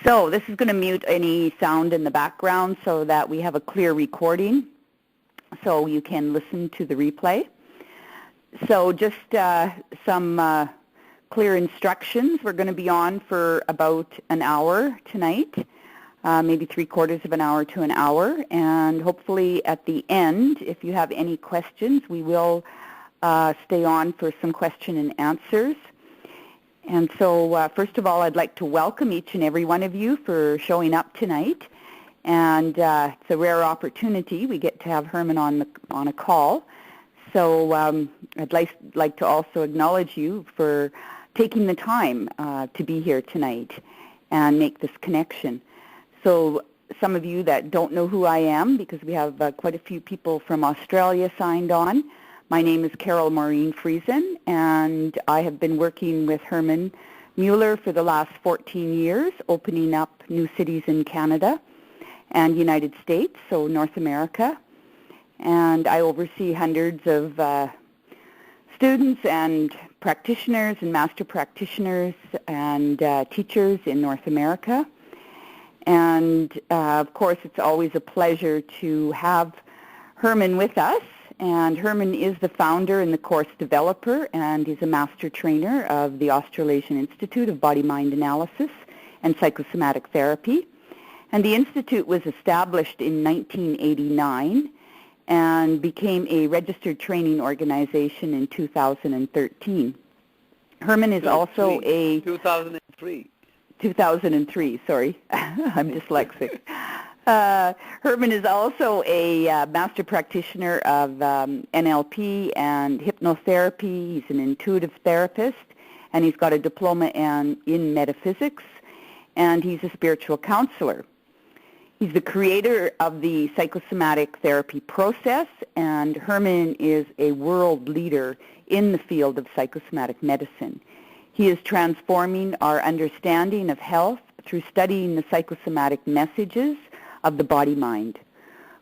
So this is going to mute any sound in the background so that we have a clear recording so you can listen to the replay. So just some clear instructions. We're going to be on for about an hour tonight, maybe 3/4 of an hour to an hour, and hopefully at the end, if you have any questions, we will stay on for some question and answers. And so first of all, I'd like to welcome each and every one of you for showing up tonight. And it's a rare opportunity. We get to have Hermann on a call. So I'd like to also acknowledge you for taking the time to be here tonight and make this connection. So some of you that don't know who I am, because we have quite a few people from Australia signed on, my name is Carole Maureen Friesen, and I have been working with Hermann Muller for the last 14 years, opening up new cities in Canada and United States, so North America. And I oversee hundreds of students and practitioners and master practitioners and teachers in North America. And of course, it's always a pleasure to have Hermann with us. And Hermann is the founder and the course developer, and he's a master trainer of the Australasian Institute of Body-Mind Analysis and Psychosomatic Therapy. And the Institute was established in 1989 and became a registered training organization in 2013. Hermann is also a... 2003. 2003, sorry. I'm dyslexic. Hermann is also a master practitioner of NLP and hypnotherapy. He's an intuitive therapist, and he's got a diploma in metaphysics, and he's a spiritual counselor. He's the creator of the psychosomatic therapy process, and Hermann is a world leader in the field of psychosomatic medicine. He is transforming our understanding of health through studying the psychosomatic messages of the body-mind.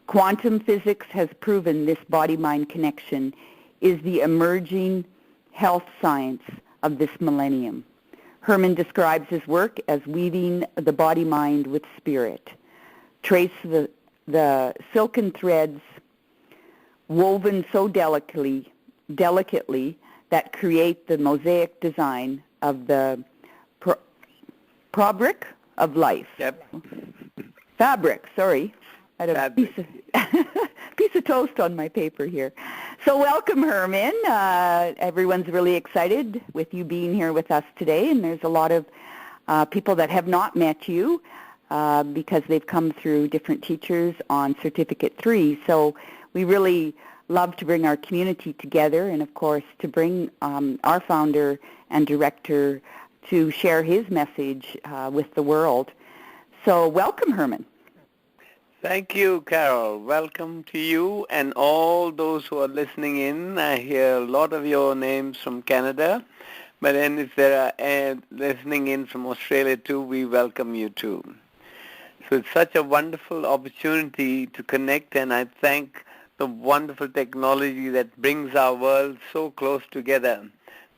Quantum physics has proven this body-mind connection is the emerging health science of this millennium. Hermann describes his work as weaving the body-mind with spirit. Trace the silken threads woven so delicately that create the mosaic design of the fabric of life. Yep. Fabric, sorry. I had a piece of toast on my paper here. So welcome, Hermann. Everyone's really excited with you being here with us today, and there's a lot of people that have not met you because they've come through different teachers on Certificate 3. So we really love to bring our community together, and of course to bring our founder and director to share his message with the world. So welcome, Hermann. Thank you, Carole. Welcome to you and all those who are listening in. I hear a lot of your names from Canada, but then if there are listening in from Australia too, we welcome you too. So it's such a wonderful opportunity to connect, and I thank the wonderful technology that brings our world so close together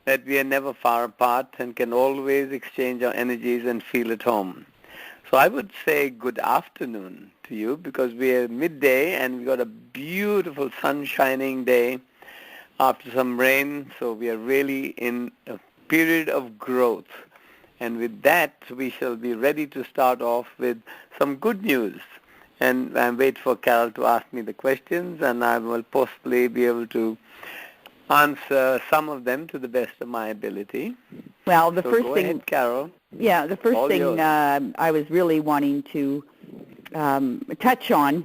that we are never far apart and can always exchange our energies and feel at home. So I would say good afternoon to you, because we are midday and we got a beautiful sun-shining day after some rain. So we are really in a period of growth. And with that, we shall be ready to start off with some good news. And I wait for Carole to ask me the questions, and I will possibly be able to answer some of them to the best of my ability. Well, the so first go thing, ahead, Carole. Yeah, the first thing I was really wanting to touch on,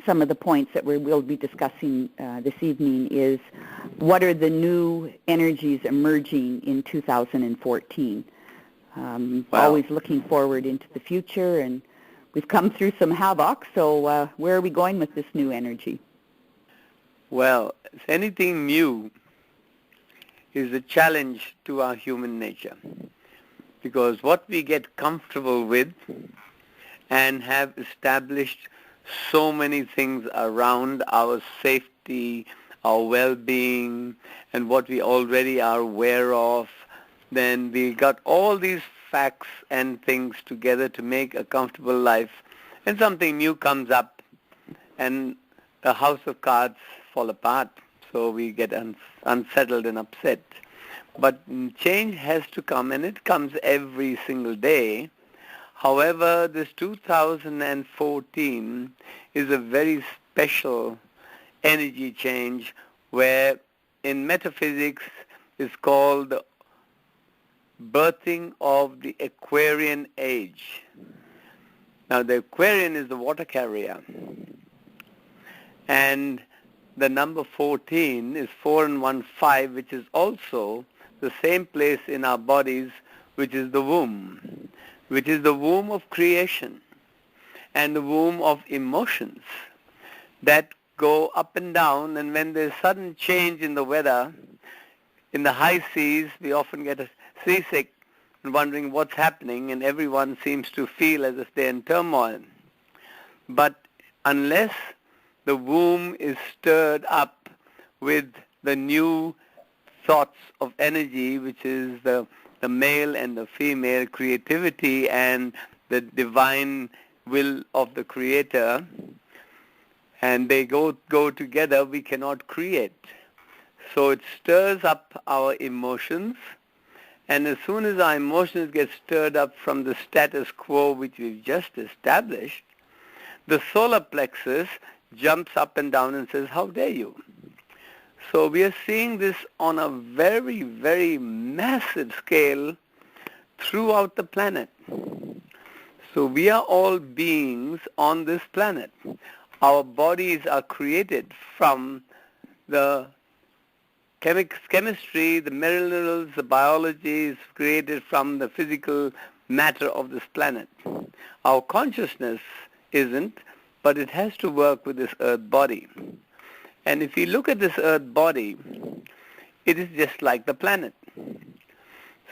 some of the points that we'll be discussing this evening, is what are the new energies emerging in 2014. Always looking forward into the future, and we've come through some havoc, so where are we going with this new energy? Well, anything new is a challenge to our human nature, because what we get comfortable with and have established so many things around our safety, our well-being, and what we already are aware of, then we got all these facts and things together to make a comfortable life, and something new comes up, and a house of cards fall apart, so we get unsettled and upset. But change has to come, and it comes every single day. However, this 2014 is a very special energy change where in metaphysics is called the birthing of the Aquarian age. Now the Aquarian is the water carrier, and the number 14 is 4 and 1, 5, which is also the same place in our bodies, which is the womb, which is the womb of creation and the womb of emotions that go up and down. And when there's sudden change in the weather, in the high seas, we often get seasick and wondering what's happening, and everyone seems to feel as if they're in turmoil. But unless the womb is stirred up with the new thoughts of energy, which is the male and the female creativity and the divine will of the Creator, and they go together, we cannot create. So it stirs up our emotions, and as soon as our emotions get stirred up from the status quo which we've just established, the solar plexus jumps up and down and says, how dare you? So we are seeing this on a very, very massive scale throughout the planet. So we are all beings on this planet. Our bodies are created from the chemistry, the minerals, the biology is created from the physical matter of this planet. Our consciousness isn't, but it has to work with this earth body. And if you look at this earth body, it is just like the planet.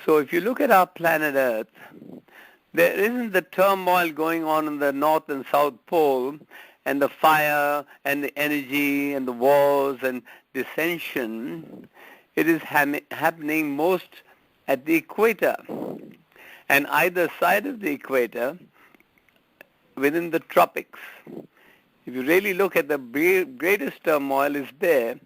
So if you look at our planet Earth, there isn't the turmoil going on in the North and South Pole, and the fire and the energy and the wars and dissension. It is happening most at the equator. And either side of the equator, within the tropics. If you really look at the greatest turmoil is there,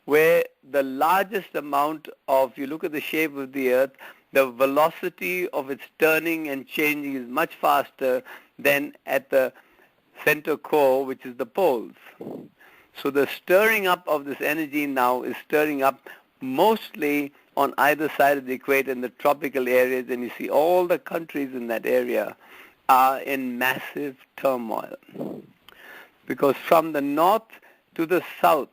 where the largest amount of, you look at the shape of the earth, the velocity of its turning and changing is much faster than at the center core, which is the poles. So the stirring up of this energy now is stirring up mostly on either side of the equator in the tropical areas, and you see all the countries in that area are in massive turmoil. Because from the north to the south,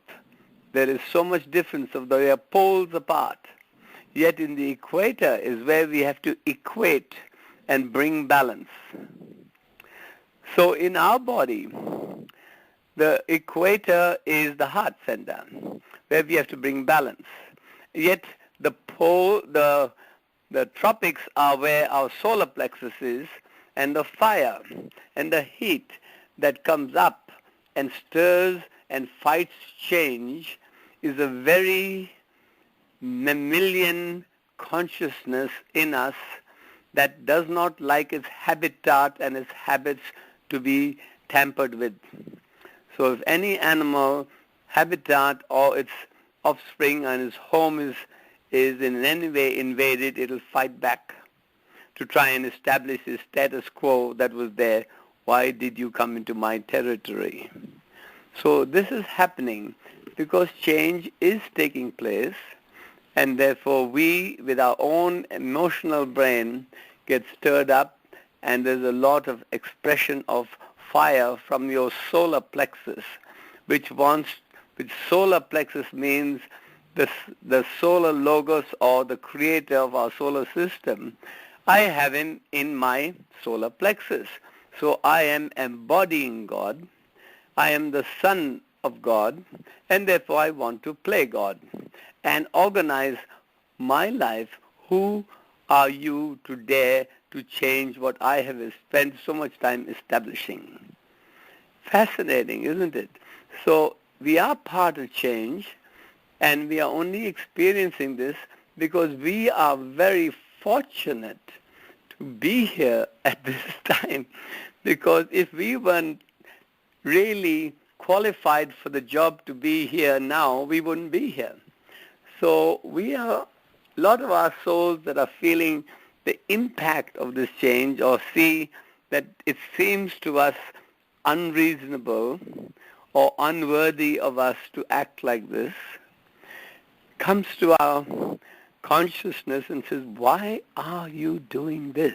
there is so much difference of they are poles apart. Yet in the equator is where we have to equate and bring balance. So in our body, the equator is the heart center, where we have to bring balance. Yet the pole, the tropics are where our solar plexus is, and the fire and the heat that comes up and stirs and fights change is a very mammalian consciousness in us that does not like its habitat and its habits to be tampered with. So if any animal habitat or its offspring and its home is in any way invaded, it will fight back to try and establish the status quo that was there. Why did you come into my territory? So this is happening because change is taking place, and therefore we, with our own emotional brain, get stirred up, and there's a lot of expression of fire from your solar plexus, which solar plexus means the solar logos or the creator of our solar system. I have him in my solar plexus. So I am embodying God. I am the son of God, and therefore I want to play God and organize my life. Who are you to dare to change what I have spent so much time establishing? Fascinating, isn't it? So we are part of change, and we are only experiencing this because we are very fortunate to to be here at this time, because if we weren't really qualified for the job to be here now, we wouldn't be here. So we are, a lot of our souls that are feeling the impact of this change, or see that it seems to us unreasonable or unworthy of us to act like this, comes to our consciousness and says, why are you doing this?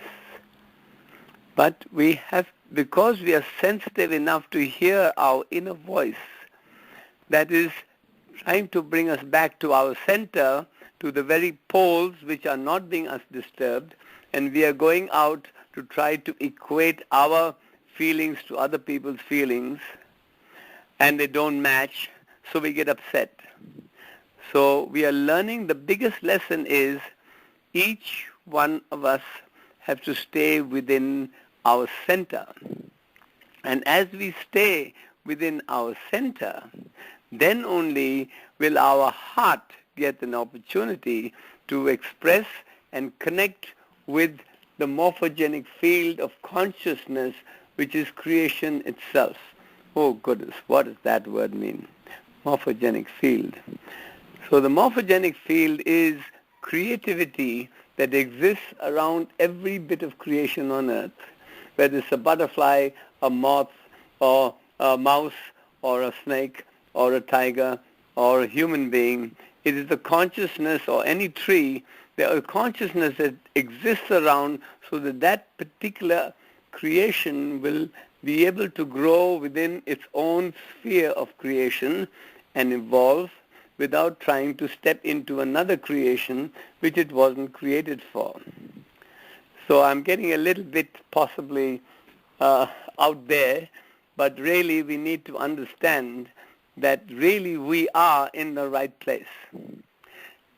But we have, because we are sensitive enough to hear our inner voice that is trying to bring us back to our center, to the very poles which are not being us disturbed, and we are going out to try to equate our feelings to other people's feelings, and they don't match, so we get upset. So we are learning, the biggest lesson is each one of us have to stay within our center. And as we stay within our center, then only will our heart get an opportunity to express and connect with the morphogenic field of consciousness, which is creation itself. Oh goodness, what does that word mean? Morphogenic field. So the morphogenic field is creativity that exists around every bit of creation on earth, whether it's a butterfly, a moth, or a mouse, or a snake, or a tiger, or a human being. It is the consciousness, or any tree, the consciousness that exists around, so that that particular creation will be able to grow within its own sphere of creation and evolve without trying to step into another creation which it wasn't created for. So I'm getting a little bit possibly out there, but really we need to understand that really we are in the right place.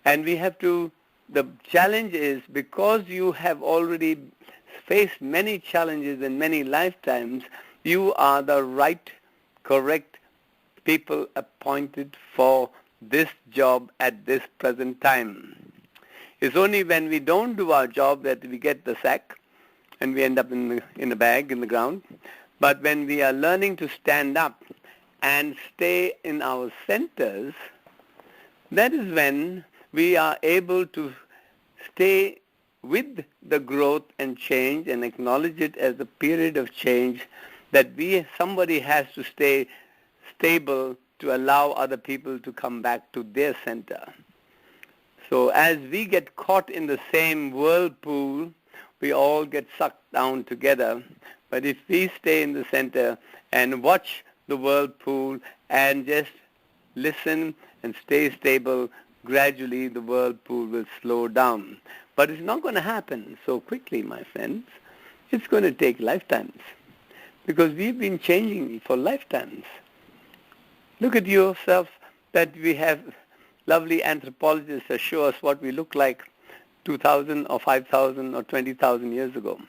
And we have to, the challenge is, because you have already faced many challenges in many lifetimes, you are the right, correct people appointed for this job at this present time. It's only when we don't do our job that we get the sack and we end up in a bag in the ground. But when we are learning to stand up and stay in our centers, that is when we are able to stay with the growth and change and acknowledge it as a period of change, that somebody has to stay stable to allow other people to come back to their center. So as we get caught in the same whirlpool, we all get sucked down together. But if we stay in the center and watch the whirlpool and just listen and stay stable, gradually the whirlpool will slow down. But it's not going to happen so quickly, my friends. It's going to take lifetimes, because we've been changing for lifetimes. Look at yourself, that we have lovely anthropologists that show us what we look like 2,000 or 5,000 or 20,000 years ago.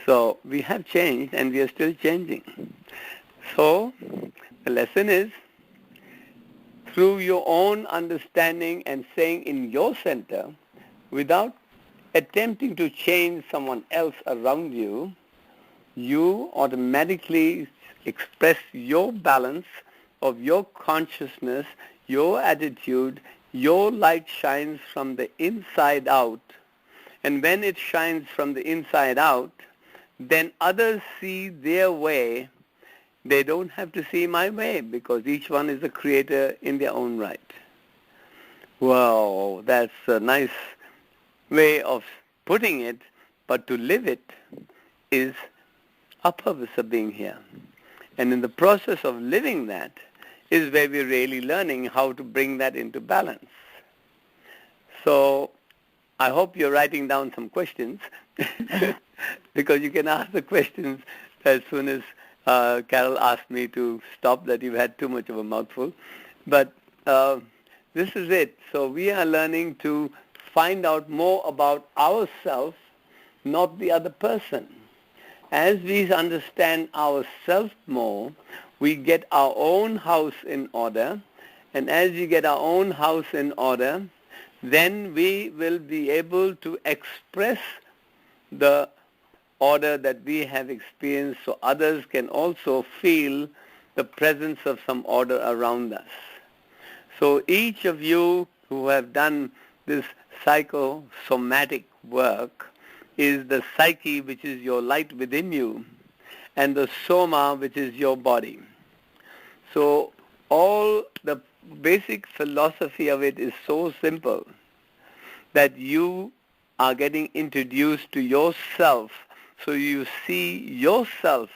So we have changed and we are still changing. So the lesson is, through your own understanding and staying in your center, without attempting to change someone else around you, you automatically express your balance of your consciousness, your attitude. Your light shines from the inside out. And when it shines from the inside out, then others see their way. They don't have to see my way, because each one is a creator in their own right. Wow, that's a nice way of putting it, but to live it is our purpose of being here. And in the process of living that is where we're really learning how to bring that into balance. So I hope you're writing down some questions, because you can ask the questions as soon as Carole asked me to stop, that you've had too much of a mouthful. But this is it. So we are learning to find out more about ourselves, not the other person. As we understand ourselves more, we get our own house in order. And as we get our own house in order, then we will be able to express the order that we have experienced so others can also feel the presence of some order around us. So each of you who have done this psychosomatic work is the psyche, which is your light within you, and the soma, which is your body. So all the basic philosophy of it is so simple that you are getting introduced to yourself, so you see yourself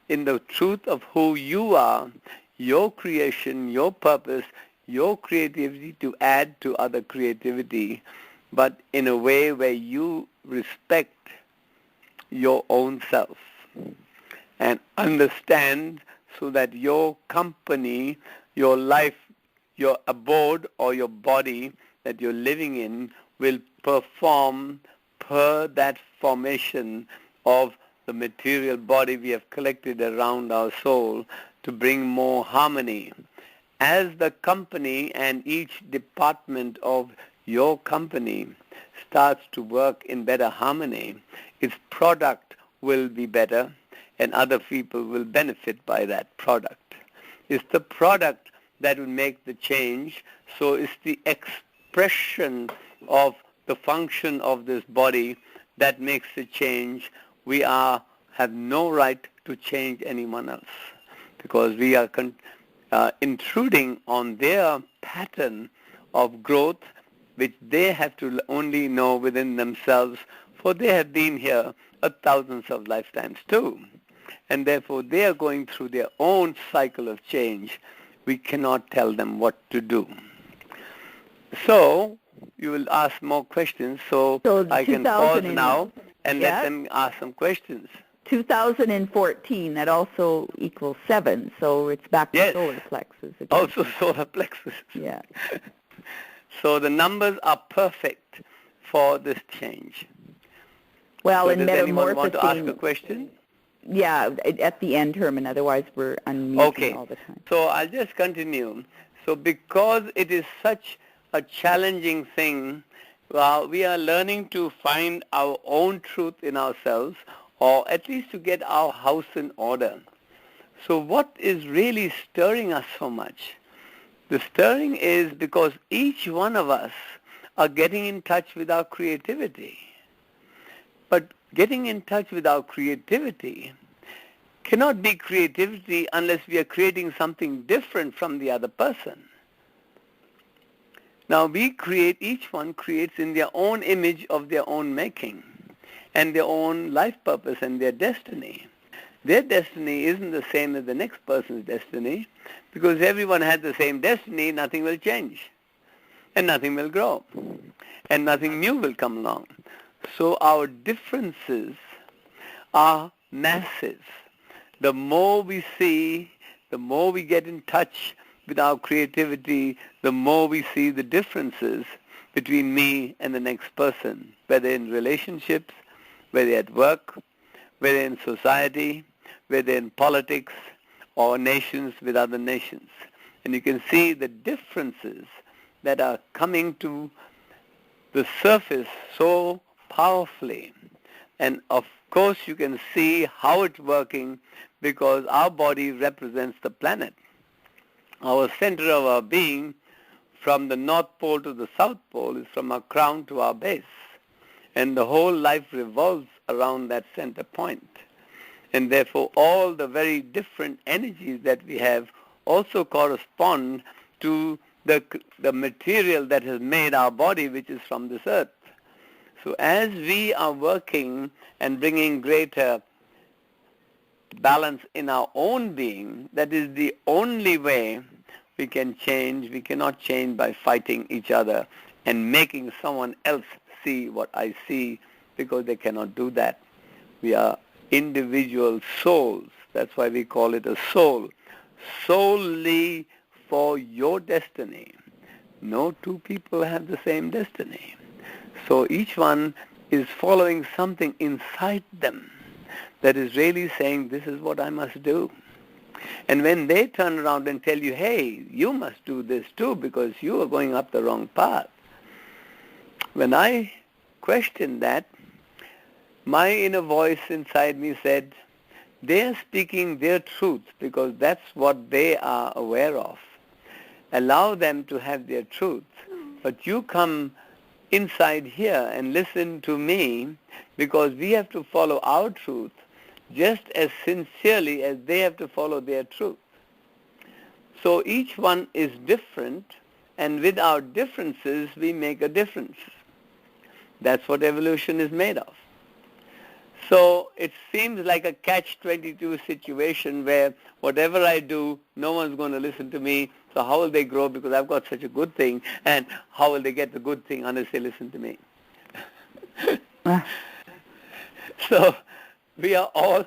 in the truth of who you are, your creation, your purpose, your creativity to add to other creativity, but in a way where you respect your own self and understand so that your company, your life, your abode or your body that you're living in will perform per that formation of the material body we have collected around our soul to bring more harmony. As the company and each department of your company starts to work in better harmony, its product will be better and other people will benefit by that product. It's the product that will make the change, so it's the expression of the function of this body that makes the change. We have no right to change anyone else because we are intruding on their pattern of growth, which they have to only know within themselves, for they have been here thousands of lifetimes too. And therefore they are going through their own cycle of change. We cannot tell them what to do. So you will ask more questions, so I can pause now and let them ask some questions. 2014, that also equals 7, so it's back to solar plexus again. Also solar plexus. Yeah. So the numbers are perfect for this change. Well, so in does anyone want to ask a metamorphosing, question? yeah, at the end, Herman, otherwise we're unmuting all the time. So I'll just continue. So because it is such a challenging thing, we are learning to find our own truth in ourselves, or at least to get our house in order. So what is really stirring us so much? The stirring is because each one of us are getting in touch with our creativity. But getting in touch with our creativity cannot be creativity unless we are creating something different from the other person. Now each one creates in their own image of their own making and their own life purpose and their destiny. Their destiny isn't the same as the next person's destiny, because everyone has the same destiny, nothing will change, and nothing will grow, and nothing new will come along. So our differences are massive. The more we see, the more we get in touch with our creativity, the more we see the differences between me and the next person, whether in relationships, whether at work, whether in society, whether in politics, or nations with other nations. And you can see the differences that are coming to the surface so powerfully. And of course you can see how it's working because our body represents the planet. Our center of our being, from the North Pole to the South Pole, is from our crown to our base. And the whole life revolves around that center point. And therefore all the very different energies that we have also correspond to the material that has made our body, which is from this earth. So as we are working and bringing greater balance in our own being, that is the only way we can change. We cannot change by fighting each other and making someone else see what I see, because they cannot do that. We are individual souls. That's why we call it a soul. Solely for your destiny. No two people have the same destiny. So each one is following something inside them that is really saying, this is what I must do. And when they turn around and tell you, hey, you must do this too because you are going up the wrong path. When I question that, my inner voice inside me said, they're speaking their truth because that's what they are aware of. Allow them to have their truth. But you come inside here and listen to me because we have to follow our truth just as sincerely as they have to follow their truth. So each one is different, and with our differences we make a difference. That's what evolution is made of. So it seems like a catch-22 situation where whatever I do, no one's going to listen to me. So how will they grow because I've got such a good thing? And how will they get the good thing unless they listen to me? So we are all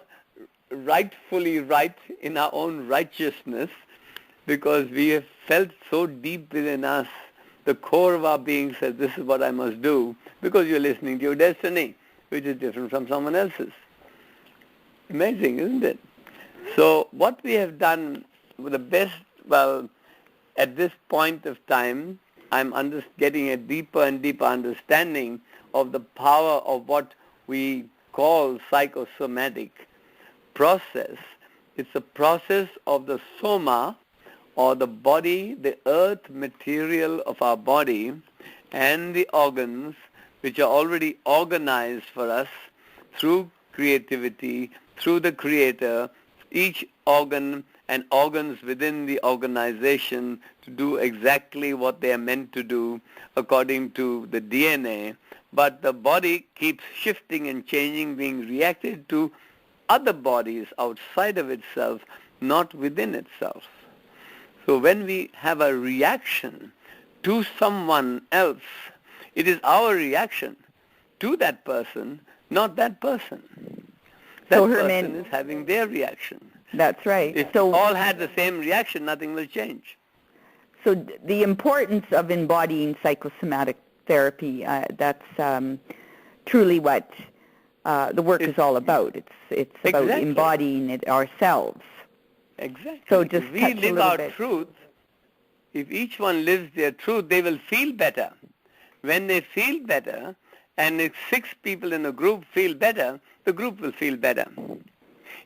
rightfully right in our own righteousness because we have felt so deep within us, the core of our being says, this is what I must do, because you're listening to your destiny, which is different from someone else's. Amazing, isn't it? So what we have done with the best, well, at this point of time, I'm getting a deeper and deeper understanding of the power of what we call psychosomatic process. It's a process of the soma, or the body, the earth material of our body, and the organs, which are already organized for us through creativity, through the Creator, each organ and organs within the organization to do exactly what they are meant to do according to the DNA, but the body keeps shifting and changing, being reacted to other bodies outside of itself, not within itself. So when we have a reaction to someone else, it is our reaction to that person, not that person. That So, person Hermann, is having their reaction. That's right. If So all had the same reaction, nothing will change. So the importance of embodying psychosomatic therapy, that's truly what the work is all about. It's about Exactly. embodying it ourselves. Exactly. So just if we touch a live little our bit. truth, if each one lives their truth, they will feel better. When they feel better, and if 6 people in a group feel better, the group will feel better.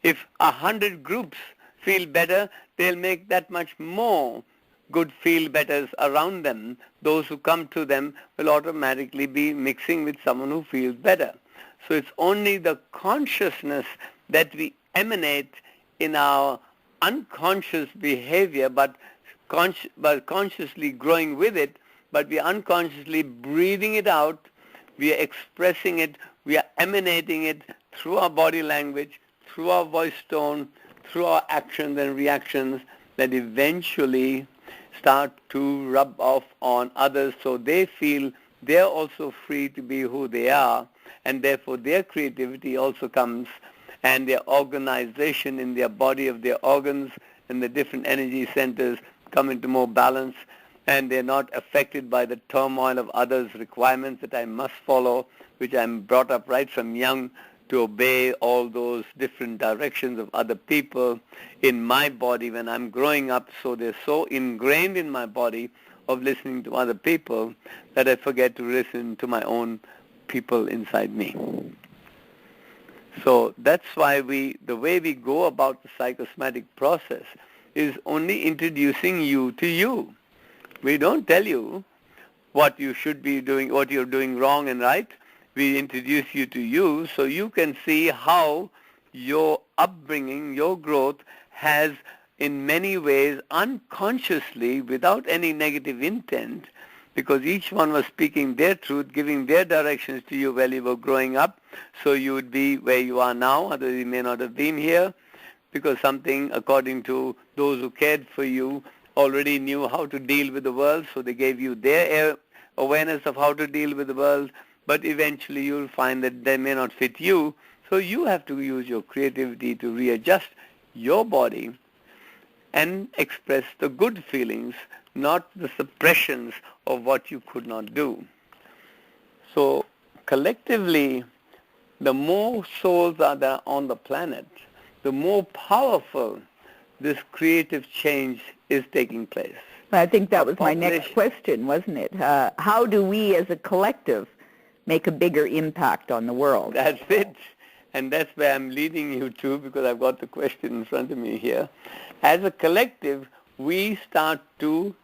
If 100 groups feel better, they'll make that much more good feel-betters around them. Those who come to them will automatically be mixing with someone who feels better. So it's only the consciousness that we emanate in our unconscious behavior, but consciously growing with it, but we are unconsciously breathing it out, we are expressing it, we are emanating it through our body language, through our voice tone, through our actions and reactions, that eventually start to rub off on others so they feel they're also free to be who they are, and therefore their creativity also comes, and their organization in their body of their organs and the different energy centers come into more balance, and they're not affected by the turmoil of others' requirements that I must follow, which I'm brought up right from young to obey all those different directions of other people in my body when I'm growing up. So they're so ingrained in my body of listening to other people that I forget to listen to my own people inside me. So that's why the way we go about the psychosomatic process is only introducing you to you. We don't tell you what you should be doing, what you're doing wrong and right. We introduce you to you so you can see how your upbringing, your growth has in many ways unconsciously, without any negative intent, because each one was speaking their truth, giving their directions to you while you were growing up, so you would be where you are now, otherwise you may not have been here, because something, according to those who cared for you, already knew how to deal with the world, so they gave you their awareness of how to deal with the world, but eventually you'll find that they may not fit you, so you have to use your creativity to readjust your body and express the good feelings, not the suppressions of what you could not do. So collectively, the more souls are there on the planet, the more powerful this creative change is taking place. I think that was my next question, wasn't it? How do we as a collective make a bigger impact on the world. That's it. And that's where I'm leading you to, because I've got the question in front of me here. As a collective, we start to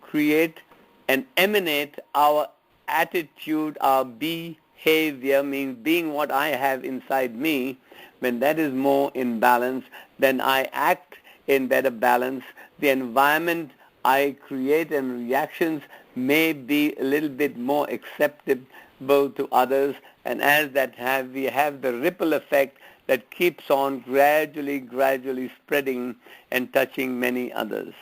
create and emanate our attitude, our behavior, means being what I have inside me. When that is more in balance, then I act in better balance. The environment I create and reactions may be a little bit more acceptable to others, and as that we have the ripple effect that keeps on gradually spreading and touching many others.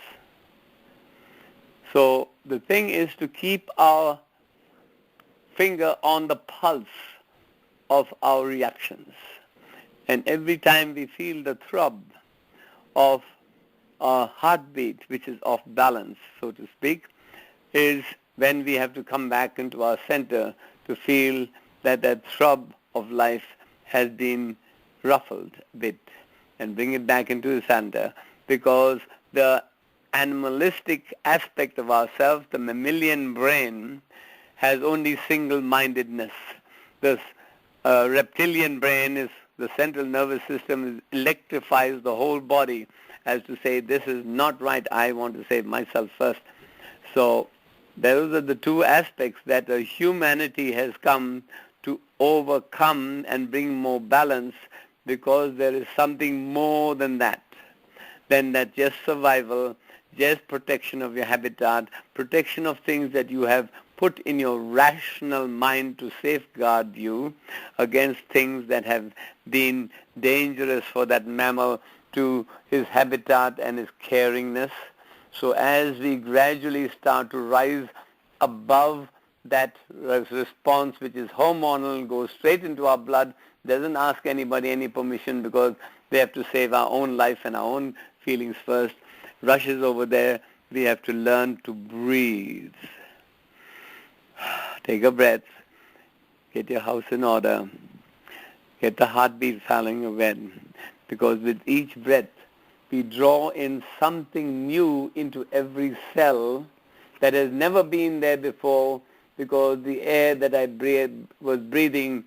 So the thing is to keep our finger on the pulse of our reactions. And every time we feel the throb of our heartbeat, which is off balance, so to speak, is when we have to come back into our center to feel that that throb of life has been ruffled a bit, and bring it back into the center, because the animalistic aspect of ourselves, the mammalian brain, has only single-mindedness. This reptilian brain is the central nervous system, electrifies the whole body as to say, this is not right, I want to save myself first. So those are the two aspects that humanity has come to overcome and bring more balance, because there is something more than that just survival, just protection of your habitat, protection of things that you have put in your rational mind to safeguard you against things that have been dangerous for that mammal to his habitat and his caringness. So as we gradually start to rise above that response, which is hormonal, goes straight into our blood, doesn't ask anybody any permission, because we have to save our own life and our own feelings first, rushes over there, we have to learn to breathe. Take a breath, get your house in order, get the heartbeat falling again, because with each breath we draw in something new into every cell that has never been there before, because the air that I was breathing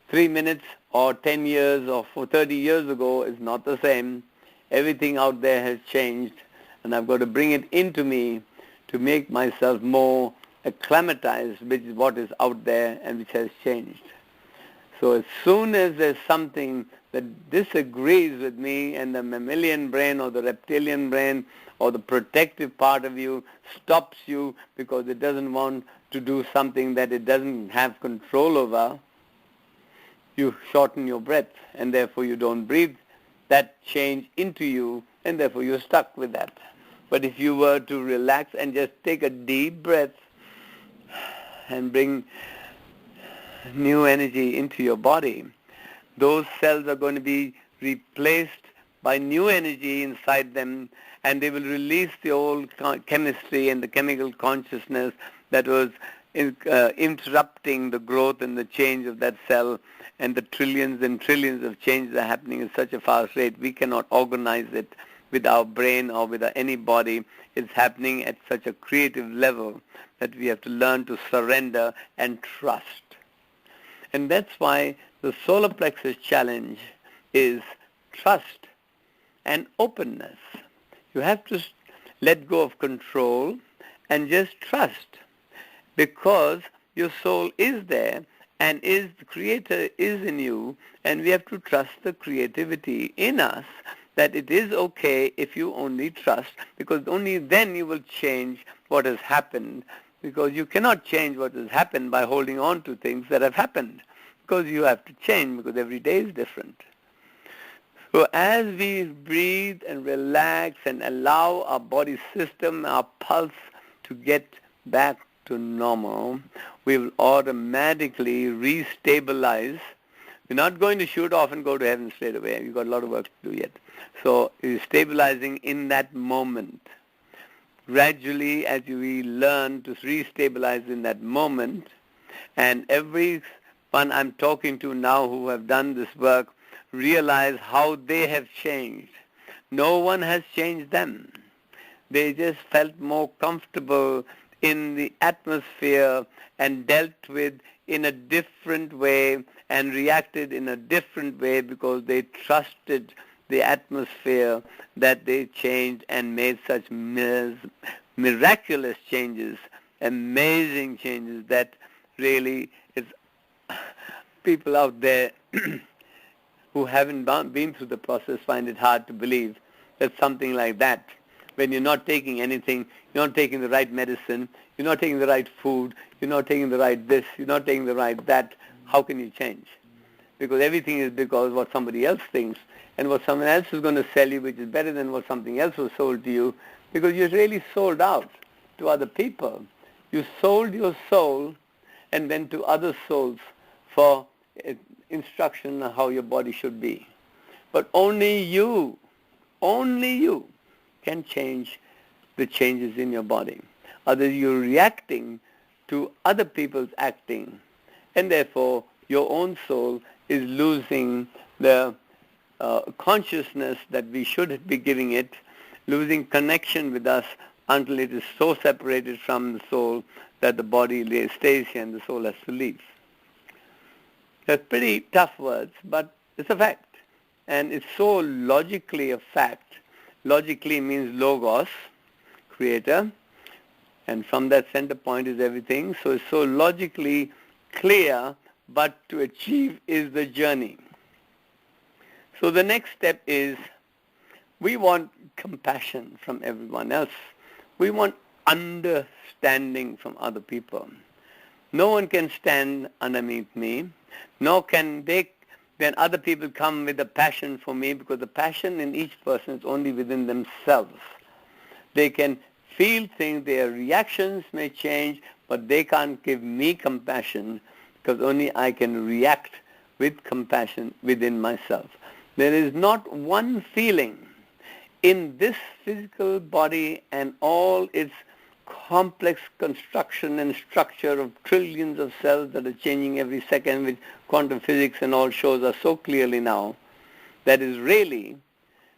3 minutes or 10 years or 30 years ago is not the same. Everything out there has changed, and I've got to bring it into me to make myself more acclimatized with what is out there and which has changed. So as soon as there's something that disagrees with me, and the mammalian brain or the reptilian brain or the protective part of you stops you because it doesn't want to do something that it doesn't have control over, you shorten your breath, and therefore you don't breathe that change into you, and therefore you're stuck with that. But if you were to relax and just take a deep breath and bring new energy into your body, those cells are going to be replaced by new energy inside them, and they will release the old chemistry and the chemical consciousness that was interrupting the growth and the change of that cell, and the trillions and trillions of changes are happening at such a fast rate, we cannot organize it with our brain or with any body. It's happening at such a creative level that we have to learn to surrender and trust. And that's why the solar plexus challenge is trust and openness. You have to let go of control and just trust, because your soul is there, and the Creator is in you, and we have to trust the creativity in us, that it is okay if you only trust, because only then you will change what has happened, because you cannot change what has happened by holding on to things that have happened, because you have to change, because every day is different. So as we breathe and relax and allow our body system, our pulse to get back to normal, we will automatically restabilize. We're not going to shoot off and go to heaven straight away. We've got a lot of work to do yet. So we're stabilizing in that moment. Gradually, as we learn to restabilize in that moment, and everyone I'm talking to now who have done this work realize how they have changed. No one has changed them. They just felt more comfortable in the atmosphere and dealt with in a different way and reacted in a different way because they trusted the atmosphere, that they changed and made such miraculous changes, amazing changes, that really it's people out there who haven't been through the process find it hard to believe that something like that, when you're not taking anything, you're not taking the right medicine, you're not taking the right food, you're not taking the right this, you're not taking the right that, how can you change? Because everything is because what somebody else thinks and what someone else is going to sell you, which is better than what something else was sold to you, because you're really sold out to other people. You sold your soul and went to other souls for instruction on how your body should be. But only you can change the changes in your body. Otherwise you're reacting to other people's acting, and therefore your own soul is losing the consciousness that we should be giving it, losing connection with us until it is so separated from the soul that the body stays here and the soul has to leave. That's pretty tough words, but it's a fact. And it's so logically a fact. Logically means logos, creator, and from that center point is everything. So it's so logically clear, but to achieve is the journey. So the next step is we want compassion from everyone else. We want understanding from other people. No one can stand underneath me, nor can they, when other people come with a passion for me, because the passion in each person is only within themselves. They can feel things, their reactions may change, but they can't give me compassion because only I can react with compassion within myself. There is not one feeling in this physical body and all its complex construction and structure of trillions of cells that are changing every second, which quantum physics and all shows us so clearly now, that is really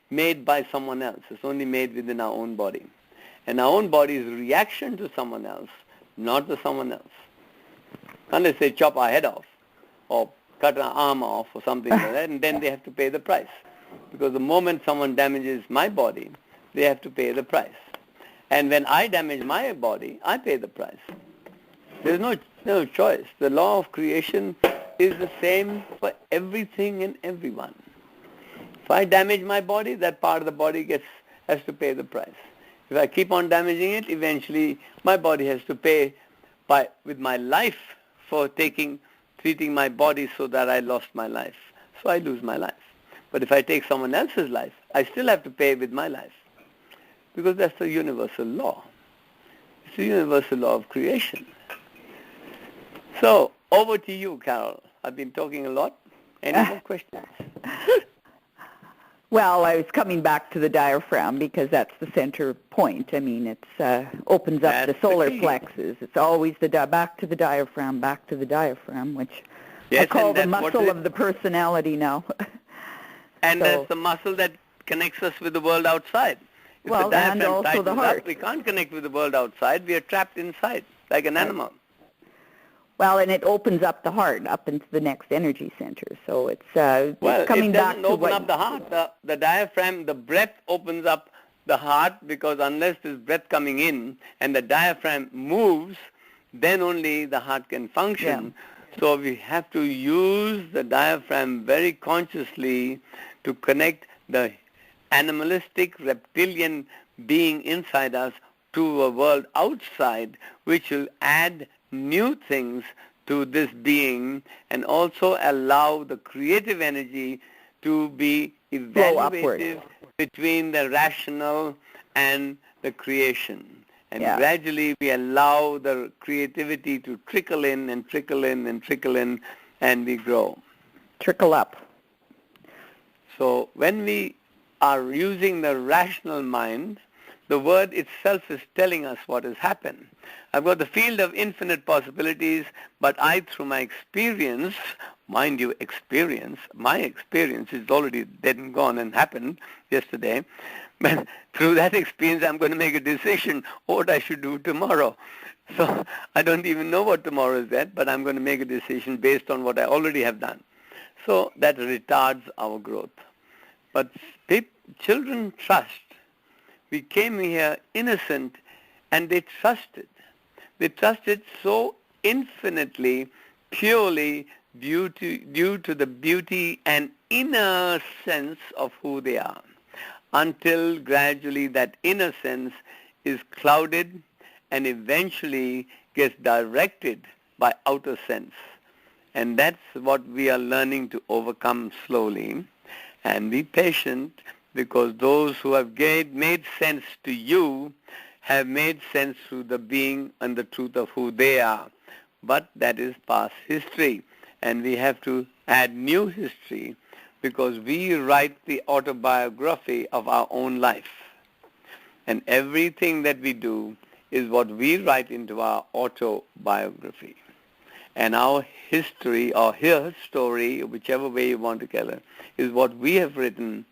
made by someone else. It's only made within our own body. And our own body is a reaction to someone else, not to someone else. Unless they chop our head off or cut our arm off or something like that, and then they have to pay the price. Because the moment someone damages my body, they have to pay the price. And when I damage my body, I pay the price. There's no choice. The law of creation is the same for everything and everyone. If I damage my body, that part of the body has to pay the price. If I keep on damaging it, eventually my body has to pay with my life for treating my body so that I lost my life. So I lose my life. But if I take someone else's life, I still have to pay with my life. Because that's the universal law. It's the universal law of creation. So, over to you, Carole. I've been talking a lot. Any more questions? Well, I was coming back to the diaphragm because that's the center point. I mean, it opens up the solar plexus. It's always back to the diaphragm, which I call the muscle of the personality now. And that's the muscle that connects us with the world outside. If the diaphragm and also the heart. Up, we can't connect with the world outside. We are trapped inside, like an animal. Well, and it opens up the heart up into the next energy center. So it's coming back to it doesn't open up the heart. The diaphragm, the breath opens up the heart, because unless there's breath coming in and the diaphragm moves, then only the heart can function. Yeah. So we have to use the diaphragm very consciously to connect the animalistic, reptilian being inside us to a world outside, which will add new things to this being and also allow the creative energy to be evaluative between the rational and the creation. And gradually we allow the creativity to trickle in and trickle in and trickle in, and we grow. Trickle up. So when we are using the rational mind, the word itself is telling us what has happened. I've got the field of infinite possibilities, but I, through my experience, mind you, my experience is already dead and gone and happened yesterday, but through that experience I'm going to make a decision what I should do tomorrow. So I don't even know what tomorrow is at, but I'm going to make a decision based on what I already have done. So that retards our growth. But children trust. We came here innocent, and they trusted. They trusted so infinitely, purely due to the beauty and inner sense of who they are, until gradually that inner sense is clouded and eventually gets directed by outer sense. And that's what we are learning to overcome slowly. And be patient, because those who have made sense to you have made sense through the being and the truth of who they are. But that is past history, and we have to add new history, because we write the autobiography of our own life. And everything that we do is what we write into our autobiography. And our history, or her story, whichever way you want to call it, is what we have written.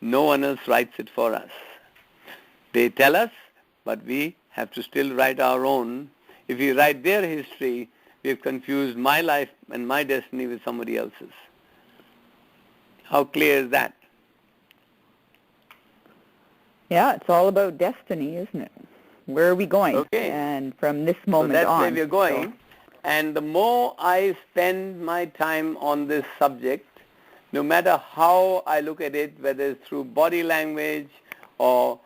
No one else writes it for us. They tell us, but we have to still write our own. If we write their history, we have confused my life and my destiny with somebody else's. How clear is that? Yeah, it's all about destiny, isn't it? Where are we going? Okay. And from this moment so that's on. where we're going. And the more I spend my time on this subject, no matter how I look at it, whether it's through body language or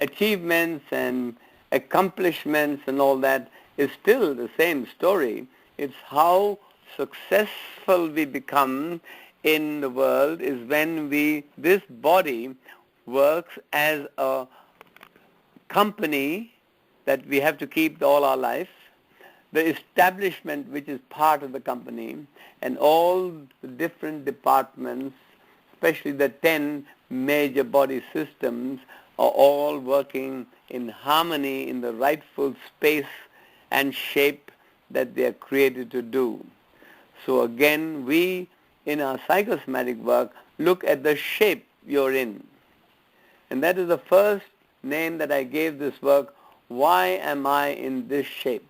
achievements and accomplishments and all that, is still the same story. It's how successful we become in the world is when this body works as a company that we have to keep all our life, the establishment which is part of the company, and all the different departments, especially the 10 major body systems, are all working in harmony in the rightful space and shape that they are created to do. So again, we in our psychosomatic work look at the shape you're in. And that is the first name that I gave this work, why am I in this shape?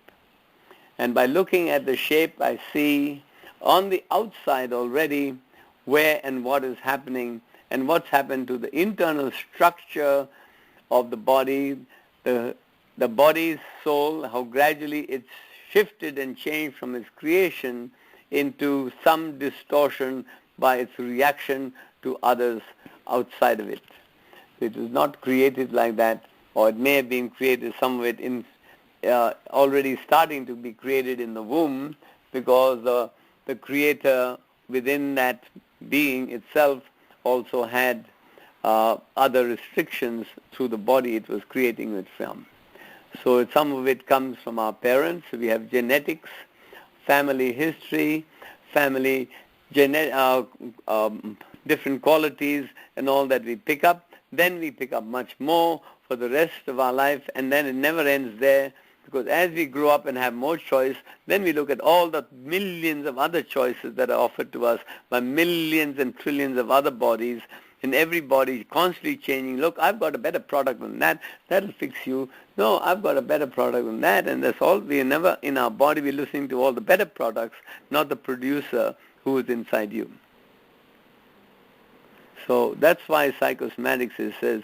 And by looking at the shape, I see on the outside already where and what is happening and what's happened to the internal structure of the body, the body's soul, how gradually it's shifted and changed from its creation into some distortion by its reaction to others outside of it. It was not created like that, or it may have been created, some of it in already starting to be created in the womb, because the creator within that being itself also had other restrictions through the body it was creating it from. So some of it comes from our parents. We have genetics, family history, family different qualities and all that we pick up. Then we pick up much more for the rest of our life, and then it never ends there, because as we grow up and have more choice, then we look at all the millions of other choices that are offered to us by millions and trillions of other bodies, and every body is constantly changing. Look, I've got a better product than that. That'll fix you. No, I've got a better product than that. And that's all. We never, in our body, we're listening to all the better products, not the producer who is inside you. So that's why psychosomatics says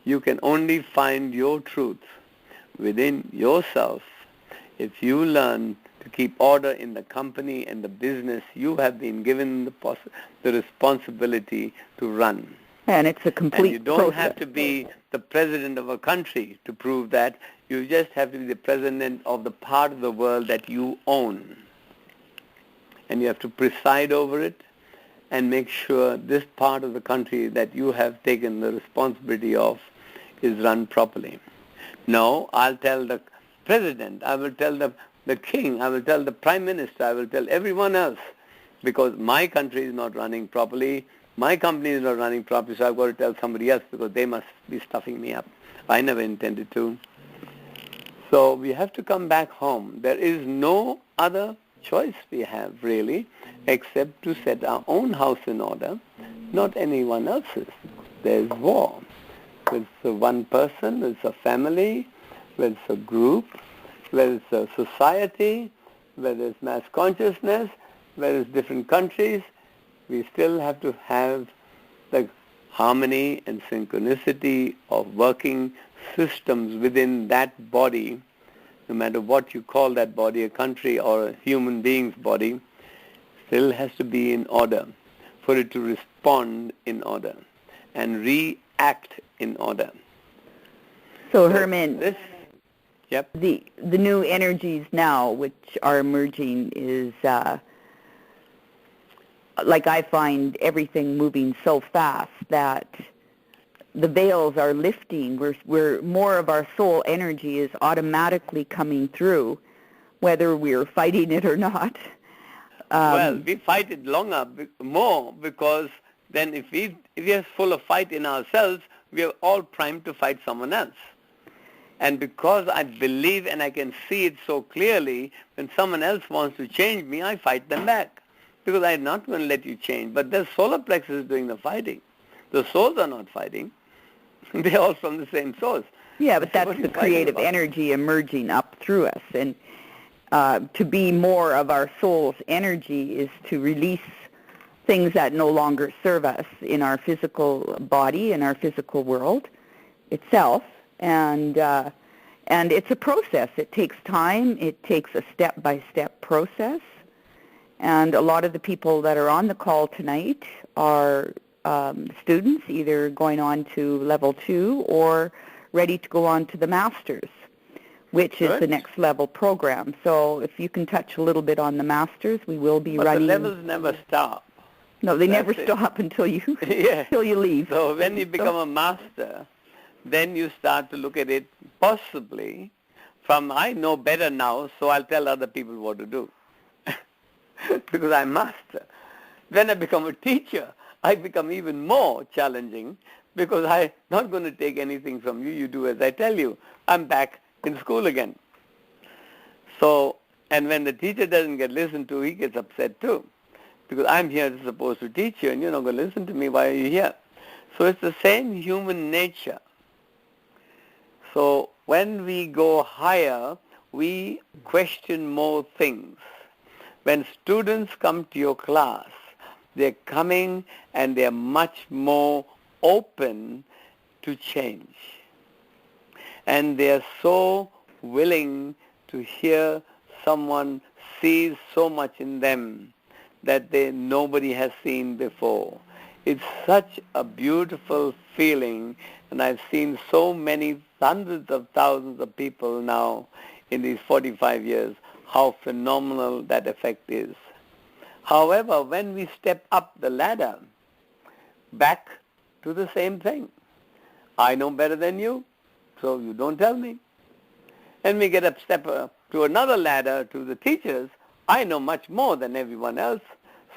you can only find your truth within yourself if you learn to keep order in the company and the business you have been given the responsibility to run. And it's a complete And you don't process. have to be the president of a country to prove that. You just have to be the president of the part of the world that you own. And you have to preside over it and make sure this part of the country that you have taken the responsibility of is run properly. No, I'll tell the president, I will tell the king, I will tell the prime minister, I will tell everyone else, because my country is not running properly, my company is not running properly, so I've got to tell somebody else because they must be stuffing me up. I never intended to. So we have to come back home. There is no other choice we have, really, except to set our own house in order, not anyone else's. There's war. It's one person, it's a family, it's a group, whether it's a society, whether it's mass consciousness, whether it's different countries, we still have to have the harmony and synchronicity of working systems within that body, no matter what you call that body, a country or a human being's body, still has to be in order for it to respond in order and react in order. So Hermann, Yep. the new energies now which are emerging is like I find everything moving so fast that the veils are lifting. We're more of our soul energy is automatically coming through, whether we're fighting it or not. Well, we fight it more because then if we are full of fight in ourselves, we are all primed to fight someone else. And because I believe and I can see it so clearly, when someone else wants to change me, I fight them back. Because I'm not going to let you change. But the solar plexus is doing the fighting. The souls are not fighting. They're all from the same source. Yeah, but that's the creative energy emerging up through us. And to be more of our soul's energy is to release things that no longer serve us in our physical body, in our physical world itself. And it's a process. It takes time. It takes a step-by-step process. And a lot of the people that are on the call tonight are students, either going on to level 2 or ready to go on to the masters, which is the next level program. So if you can touch a little bit on the masters, we will be running. But the levels never stop. No, they never stop until you until you leave. So when you become a master, then you start to look at it possibly from I know better now, so I'll tell other people what to do. Because I'm master. When I become a teacher, I become even more challenging because I'm not going to take anything from you. You do as I tell you. I'm back in school again. So, and when the teacher doesn't get listened to, he gets upset too. Because I'm here supposed to teach you and you're not going to listen to me. Why are you here? So it's the same human nature. So when we go higher, we question more things. When students come to your class, they're coming and they're much more open to change. And they're so willing to hear someone sees so much in them that nobody has seen before. It's such a beautiful feeling, and I've seen so many hundreds of thousands of people now in these 45 years, how phenomenal that effect is. However, when we step up the ladder, back to the same thing. I know better than you, so you don't tell me. And we get a step to another ladder to the teachers. I know much more than everyone else,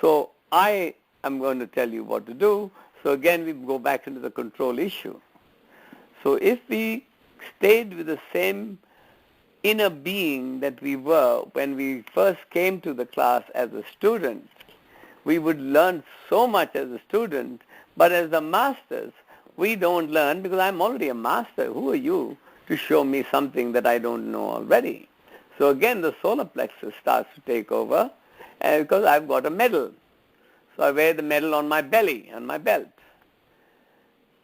so I am going to tell you what to do. So again, we go back into the control issue. So if we stayed with the same inner being that we were when we first came to the class as a student, we would learn so much as a student, but as the masters, we don't learn because I'm already a master. Who are you to show me something that I don't know already? So again, the solar plexus starts to take over because I've got a medal. So I wear the medal on my belly, on my belt.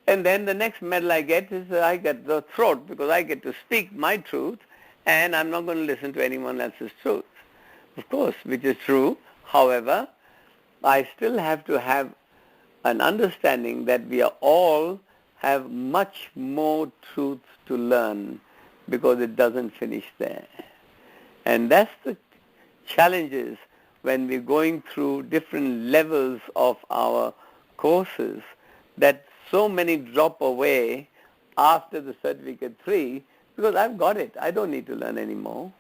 And then the next medal I get is I get the throat because I get to speak my truth and I'm not going to listen to anyone else's truth. Of course, which is true. However, I still have to have an understanding that we are all have much more truth to learn because it doesn't finish there. And that's the challenges when we're going through different levels of our courses, that so many drop away after the certificate 3 because I've got it. I don't need to learn anymore.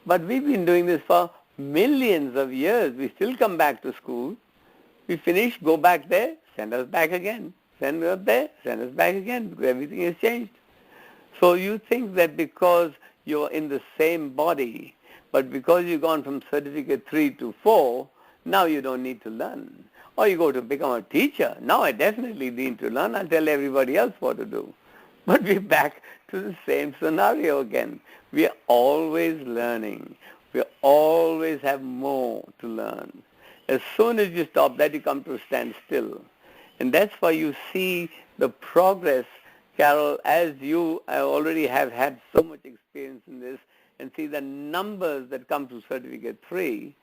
But we've been doing this for millions of years. We still come back to school. We finish, go back there, send us back again. Send us there, send us back again because everything has changed. So you think that because you're in the same body, but because you've gone from certificate 3 to 4, now you don't need to learn. Or you go to become a teacher. Now I definitely need to learn. I'll tell everybody else what to do. But we're back to the same scenario again. We are always learning. We always have more to learn. As soon as you stop that, you come to a standstill. And that's why you see the progress, Carole, as you already have had so much experience in this, and see the numbers that come to Certificate 3.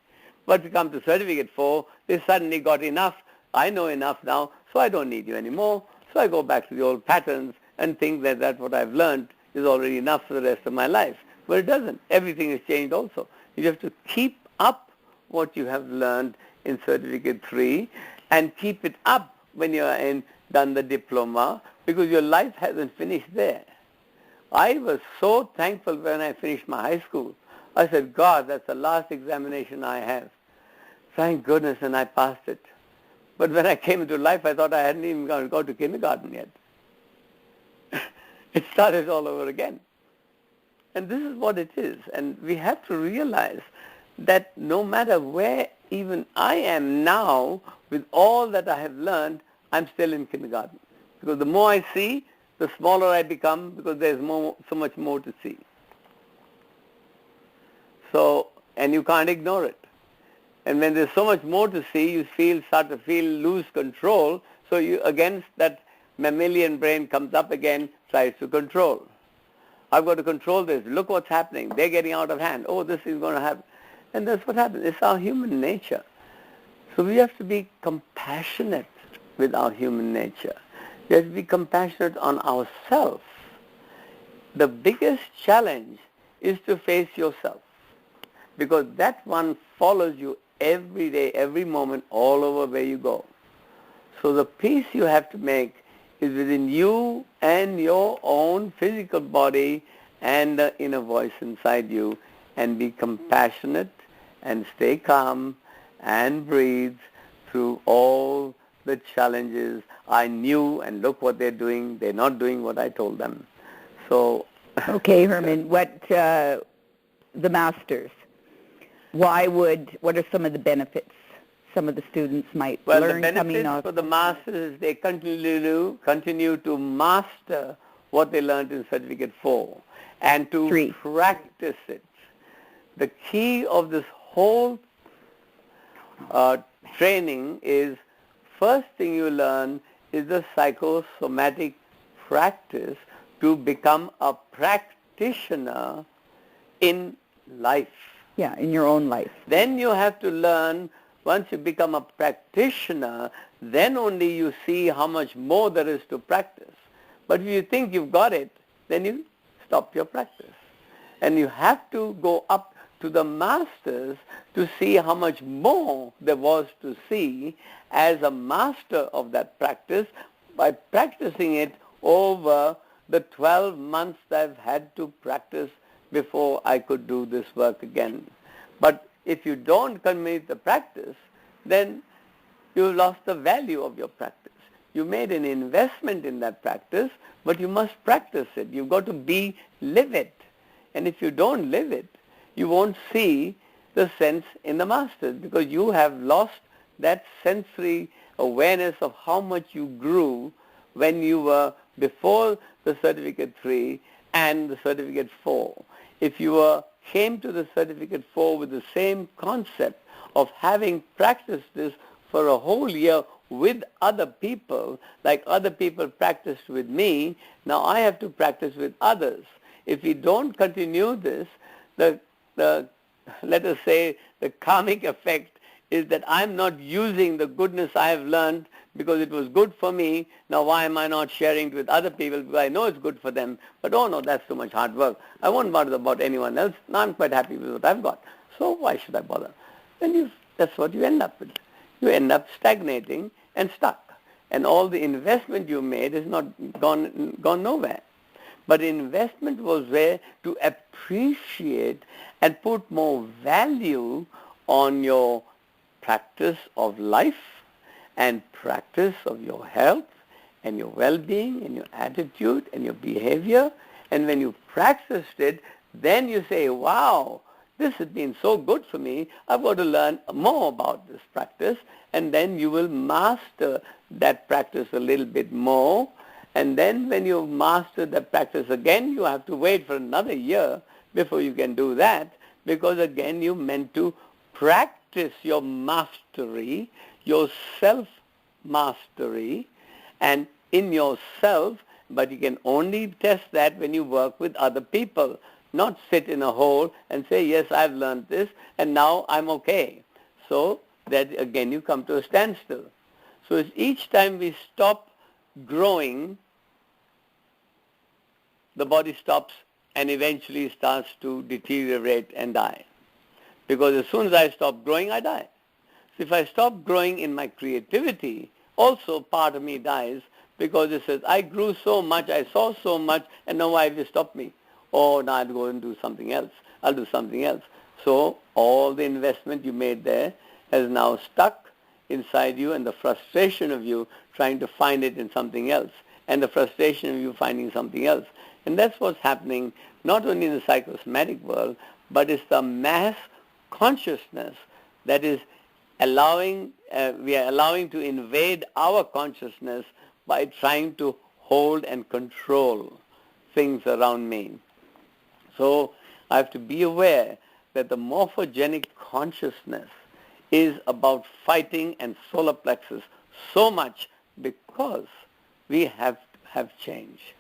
But we come to Certificate 4, they suddenly got enough. I know enough now, so I don't need you anymore. So I go back to the old patterns and think that what I've learned is already enough for the rest of my life. But it doesn't. Everything has changed also. You have to keep up what you have learned in Certificate 3 and keep it up when you are done the diploma, because your life hasn't finished there. I was so thankful when I finished my high school. I said, God, that's the last examination I have. Thank goodness, and I passed it. But when I came into life, I thought I hadn't even gone to go to kindergarten yet. It started all over again. And this is what it is. And we have to realize that no matter where even I am now, with all that I have learned, I'm still in kindergarten. Because the more I see, the smaller I become, because there's so much more to see. So, and you can't ignore it. And when there's so much more to see, you start to lose control. So you, again, that mammalian brain comes up again, tries to control. I've got to control this. Look what's happening. They're getting out of hand. Oh, this is going to happen. And that's what happens. It's our human nature. So we have to be compassionate with our human nature. We have to be compassionate on ourselves. The biggest challenge is to face yourself, because that one follows you every day, every moment, all over where you go. So the peace you have to make is within you and your own physical body and the inner voice inside you, and be compassionate and stay calm and breathe through all the challenges. I knew, and look what they're doing. They're not doing what I told them. So. Okay, Hermann, what the masters, what are some of the benefits some of the students might learn coming Well, the benefits off? for the masters is they continue to master what they learned in Certificate 4 and to practice it. The key of this whole training is, first thing you learn is the psychosomatic practice to become a practitioner in life. Yeah, in your own life. Then you have to learn, once you become a practitioner, then only you see how much more there is to practice. But if you think you've got it, then you stop your practice. And you have to go up to the masters to see how much more there was to see as a master of that practice by practicing it over the 12 months that I've had to practice before I could do this work again. But if you don't commit the practice, then you've lost the value of your practice. You made an investment in that practice, but you must practice it. You've got to live it. And if you don't live it, you won't see the sense in the masters, because you have lost that sensory awareness of how much you grew when you were before the Certificate 3 and the Certificate 4. If you came to the Certificate 4 with the same concept of having practiced this for a whole year with other people, like other people practiced with me, now I have to practice with others. If we don't continue this, let us say the karmic effect is that I'm not using the goodness I have learned because it was good for me. Now why am I not sharing it with other people? Because I know it's good for them. But oh no, that's too much hard work. I won't bother about anyone else. Now I'm quite happy with what I've got. So why should I bother? Then that's what you end up with. You end up stagnating and stuck. And all the investment you made is not gone nowhere. But investment was there to appreciate and put more value on your practice of life and practice of your health and your well-being and your attitude and your behavior. And when you practiced it, then you say, wow, this has been so good for me. I've got to learn more about this practice. And then you will master that practice a little bit more. And then when you master the practice again, you have to wait for another year before you can do that, because again you meant to practice your mastery, your self-mastery, and in yourself, but you can only test that when you work with other people, not sit in a hole and say, yes, I've learned this, and now I'm okay. So that again you come to a standstill. So it's each time we stop growing, the body stops and eventually starts to deteriorate and die. Because as soon as I stop growing, I die. So if I stop growing in my creativity, also part of me dies, because it says, I grew so much, I saw so much, and now why have you stopped me? Oh, now I'll go and do something else. I'll do something else. So all the investment you made there has now stuck inside you, and the frustration of you trying to find it in something else, and the frustration of you finding something else. And that's what's happening not only in the psychosomatic world, but it's the mass consciousness that is allowing, we are allowing to invade our consciousness by trying to hold and control things around me. So I have to be aware that the morphogenic consciousness is about fighting and solar plexus so much because we have changed.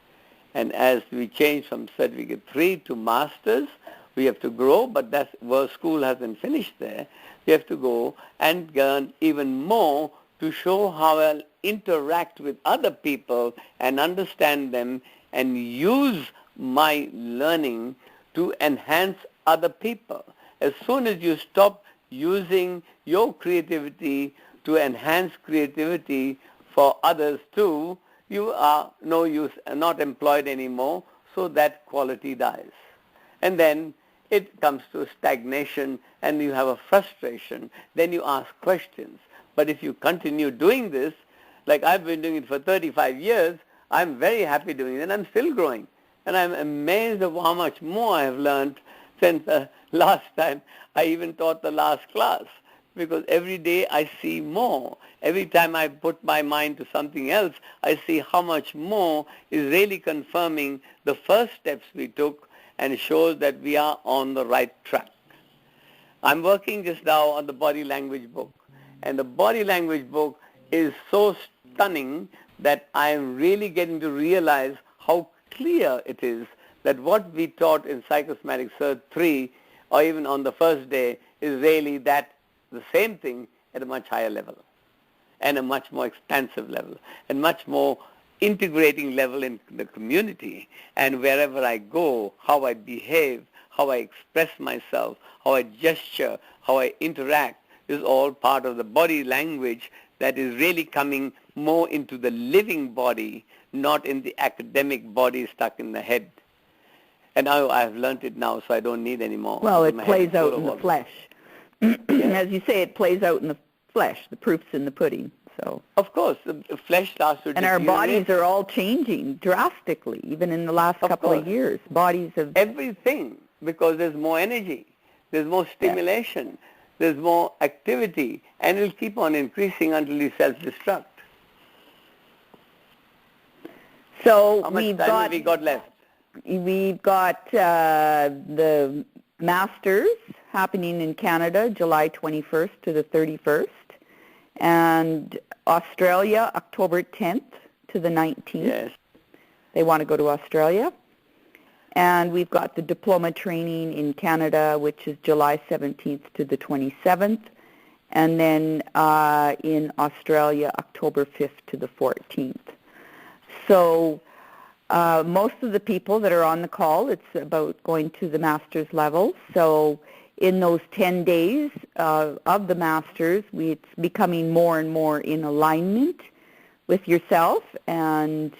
And as we change from certificate 3 to masters, we have to grow, but that's where school hasn't finished there. We have to go and learn even more to show how I'll interact with other people and understand them and use my learning to enhance other people. As soon as you stop using your creativity to enhance creativity for others too, you are no use, not employed anymore, so that quality dies. And then it comes to stagnation and you have a frustration. Then you ask questions. But if you continue doing this, like I've been doing it for 35 years, I'm very happy doing it and I'm still growing. And I'm amazed of how much more I have learned since last time I even taught the last class. Because every day I see more. Every time I put my mind to something else, I see how much more is really confirming the first steps we took and shows that we are on the right track. I'm working just now on the body language book. And the body language book is so stunning that I am really getting to realize how clear it is that what we taught in Psychosomatic Cert 3 or even on the first day is really that the same thing at a much higher level and a much more expansive level and much more integrating level in the community. And wherever I go, how I behave, how I express myself, how I gesture, how I interact is all part of the body language that is really coming more into the living body, not in the academic body stuck in the head. And now I've learned it now, so I don't need any more. Well, it plays out in the flesh. As you say, it plays out in the flesh. The proof's in the pudding. So of course, the flesh starts to and our bodies are all changing drastically, even in the last couple of years. Bodies have everything, because there's more energy, there's more stimulation, there's more activity, and it'll keep on increasing until you self-destruct. So how much time have we got left? We've got the Masters happening in Canada, July 21st to the 31st, and Australia, October 10th to the 19th. Yes. They want to go to Australia. And we've got the diploma training in Canada, which is July 17th to the 27th, and then in Australia, October 5th to the 14th. So most of the people that are on the call, it's about going to the master's level. So in those 10 days of the masters, it's becoming more and more in alignment with yourself and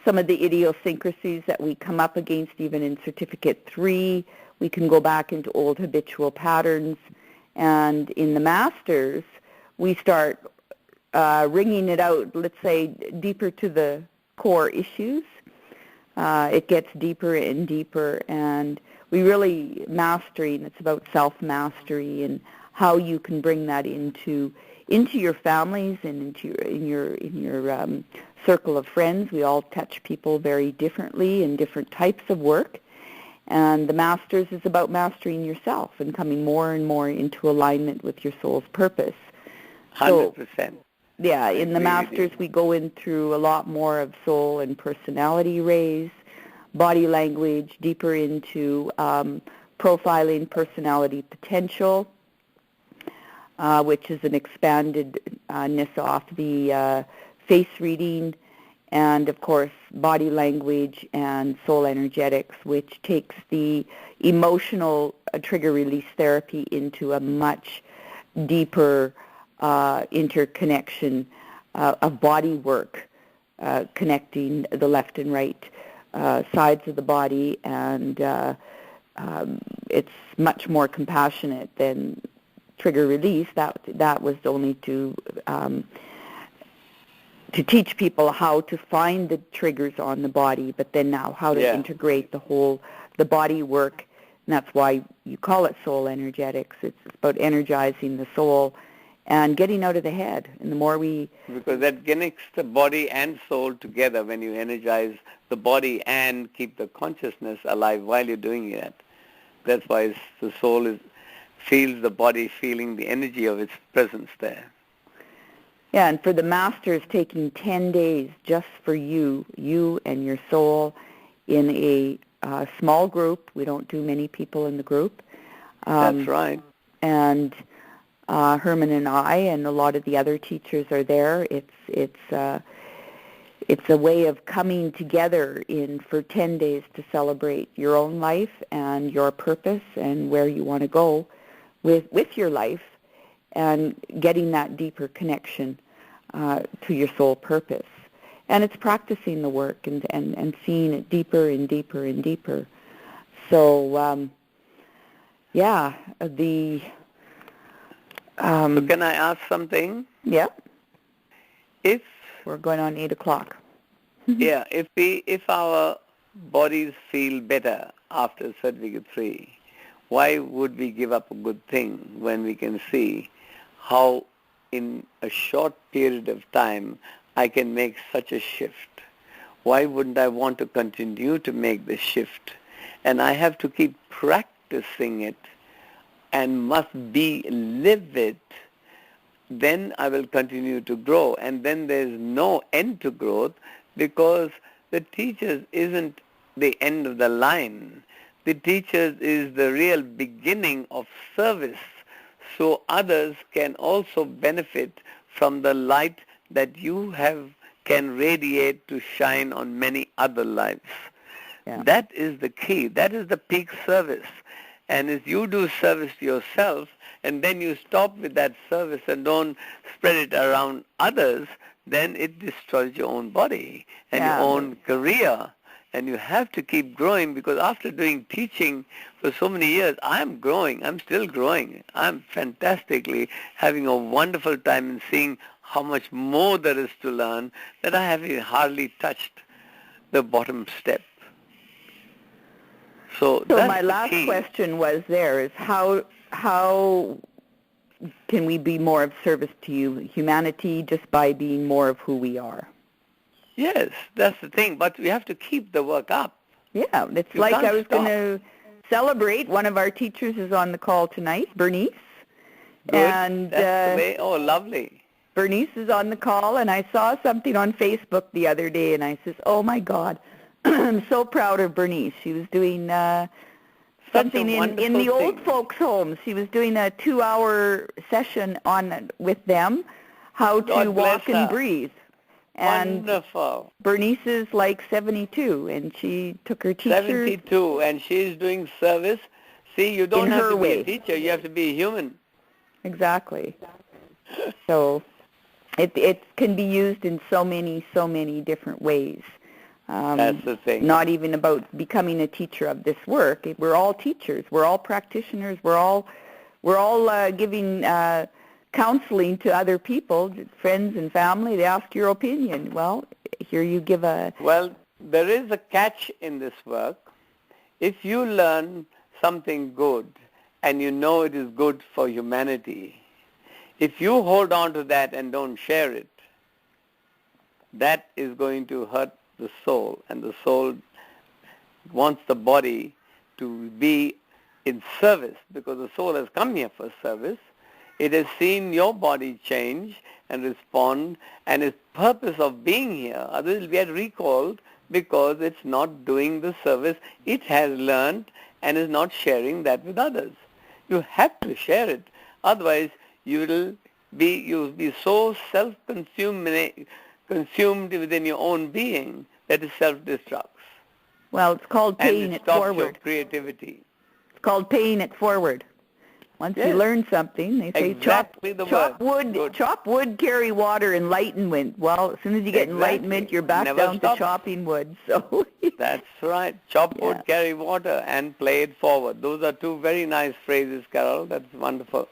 some of the idiosyncrasies that we come up against even in Certificate 3. We can go back into old habitual patterns. And in the masters, we start wringing it out, let's say, deeper to the core issues. It gets deeper and deeper, and we really mastering, it's about self-mastery and how you can bring that into into your families and into your circle of friends. We all touch people very differently in different types of work. And the Masters is about mastering yourself and coming more and more into alignment with your soul's purpose. 100%. Yeah, in the Masters we go in through a lot more of soul and personality rays, body language, deeper into profiling personality potential, which is an expandedness off the face reading, and of course body language and soul energetics, which takes the emotional trigger release therapy into a much deeper interconnection of body work, connecting the left and right sides of the body, and it's much more compassionate than trigger release. That was only to teach people how to find the triggers on the body, but then now how to integrate the body work, and that's why you call it soul energetics. It's about energizing the soul and getting out of the head. And the more because that connects the body and soul together when you energize the body and keep the consciousness alive while you're doing it. That's why the soul feels the body, feeling the energy of its presence there. Yeah, and for the Masters, taking 10 days just for you and your soul in a small group. We don't do many people in the group. That's right. And Hermann and I and a lot of the other teachers are there. It's a way of coming together for 10 days to celebrate your own life and your purpose and where you want to go with your life, and getting that deeper connection to your soul purpose. And it's practicing the work and seeing it deeper and deeper and deeper. So, so can I ask something? Yeah. If we're going on 8 o'clock. Yeah, if our bodies feel better after certificate 3, why would we give up a good thing when we can see how in a short period of time I can make such a shift? Why wouldn't I want to continue to make the shift? And I have to keep practicing it and must live it. Then I will continue to grow. And then there's no end to growth, because the teachers isn't the end of the line. The teachers is the real beginning of service, so others can also benefit from the light that you can radiate to shine on many other lives. Yeah. That is the key. That is the peak service. And if you do service to yourself and then you stop with that service and don't spread it around others, then it destroys your own body and your own career. And you have to keep growing, because after doing teaching for so many years, I'm growing. I'm still growing. I'm fantastically having a wonderful time and seeing how much more there is to learn, that I haven't hardly touched the bottom step. So my last question was how can we be more of service to humanity just by being more of who we are? Yes, that's the thing. But we have to keep the work up. Yeah, it's like I was going to celebrate. One of our teachers is on the call tonight, Bernice. Good. And that's the way. Oh, lovely. Bernice is on the call, and I saw something on Facebook the other day, and I says, oh, my God, I'm so proud of Bernice. She was doing something in the old folks' homes. She was doing a 2-hour session with them, how to walk and breathe. And wonderful. Bernice is like 72, and she took her teacher. 72, and she's doing service. See, you don't have to be a teacher. You have to be a human. Exactly. So it can be used in so many different ways. That's the thing. Not even about becoming a teacher of this work. We're all teachers. We're all practitioners. We're all giving counseling to other people, friends and family. They ask your opinion. Well, here you give a... Well, there is a catch in this work. If you learn something good and you know it is good for humanity, If you hold on to that and don't share it, that is going to hurt the soul, and the soul wants the body to be in service, because the soul has come here for service. It has seen your body change and respond, and its purpose of being here, otherwise it will get recalled because it's not doing the service it has learned and is not sharing that with others. You have to share it, otherwise you'll be so consumed within your own being that it self-destructs. Well, it's called paying and it stops forward. Your creativity. It's called paying it forward. Once you learn something, they say exactly chop wood, carry water, enlightenment. Well, as soon as you get enlightenment, you're back down to chopping wood. So that's right. Chop wood, carry water, and play it forward. Those are two very nice phrases, Carole. That's wonderful.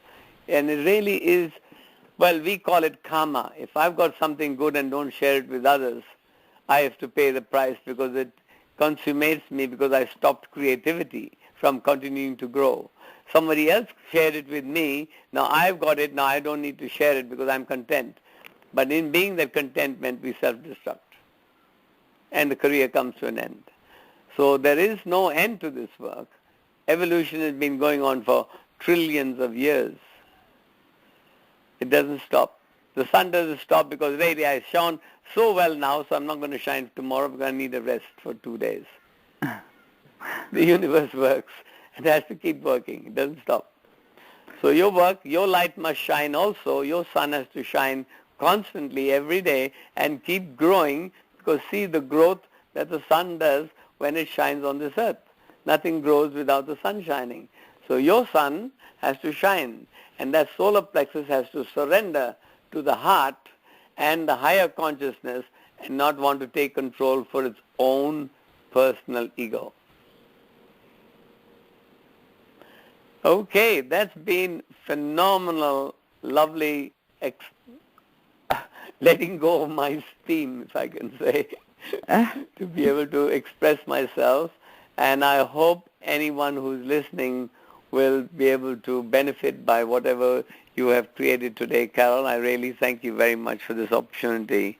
And it really is, well, we call it karma. If I've got something good and don't share it with others, I have to pay the price because it consummates me, because I stopped creativity from continuing to grow. Somebody else shared it with me. Now I've got it. Now I don't need to share it because I'm content. But in being that contentment, we self-destruct. And the career comes to an end. So there is no end to this work. Evolution has been going on for trillions of years. It doesn't stop. The sun doesn't stop because really I shone so well now, so I'm not going to shine tomorrow because I need a rest for 2 days. The universe works. It has to keep working. It doesn't stop. So your work, your light must shine also. Your sun has to shine constantly every day and keep growing, because see the growth that the sun does when it shines on this earth. Nothing grows without the sun shining. So your sun has to shine, and that solar plexus has to surrender to the heart and the higher consciousness and not want to take control for its own personal ego. Okay, that's been phenomenal, lovely letting go of my steam, if I can say, to be able to express myself. And I hope anyone who's listening will be able to benefit by whatever you have created today, Carole. I really thank you very much for this opportunity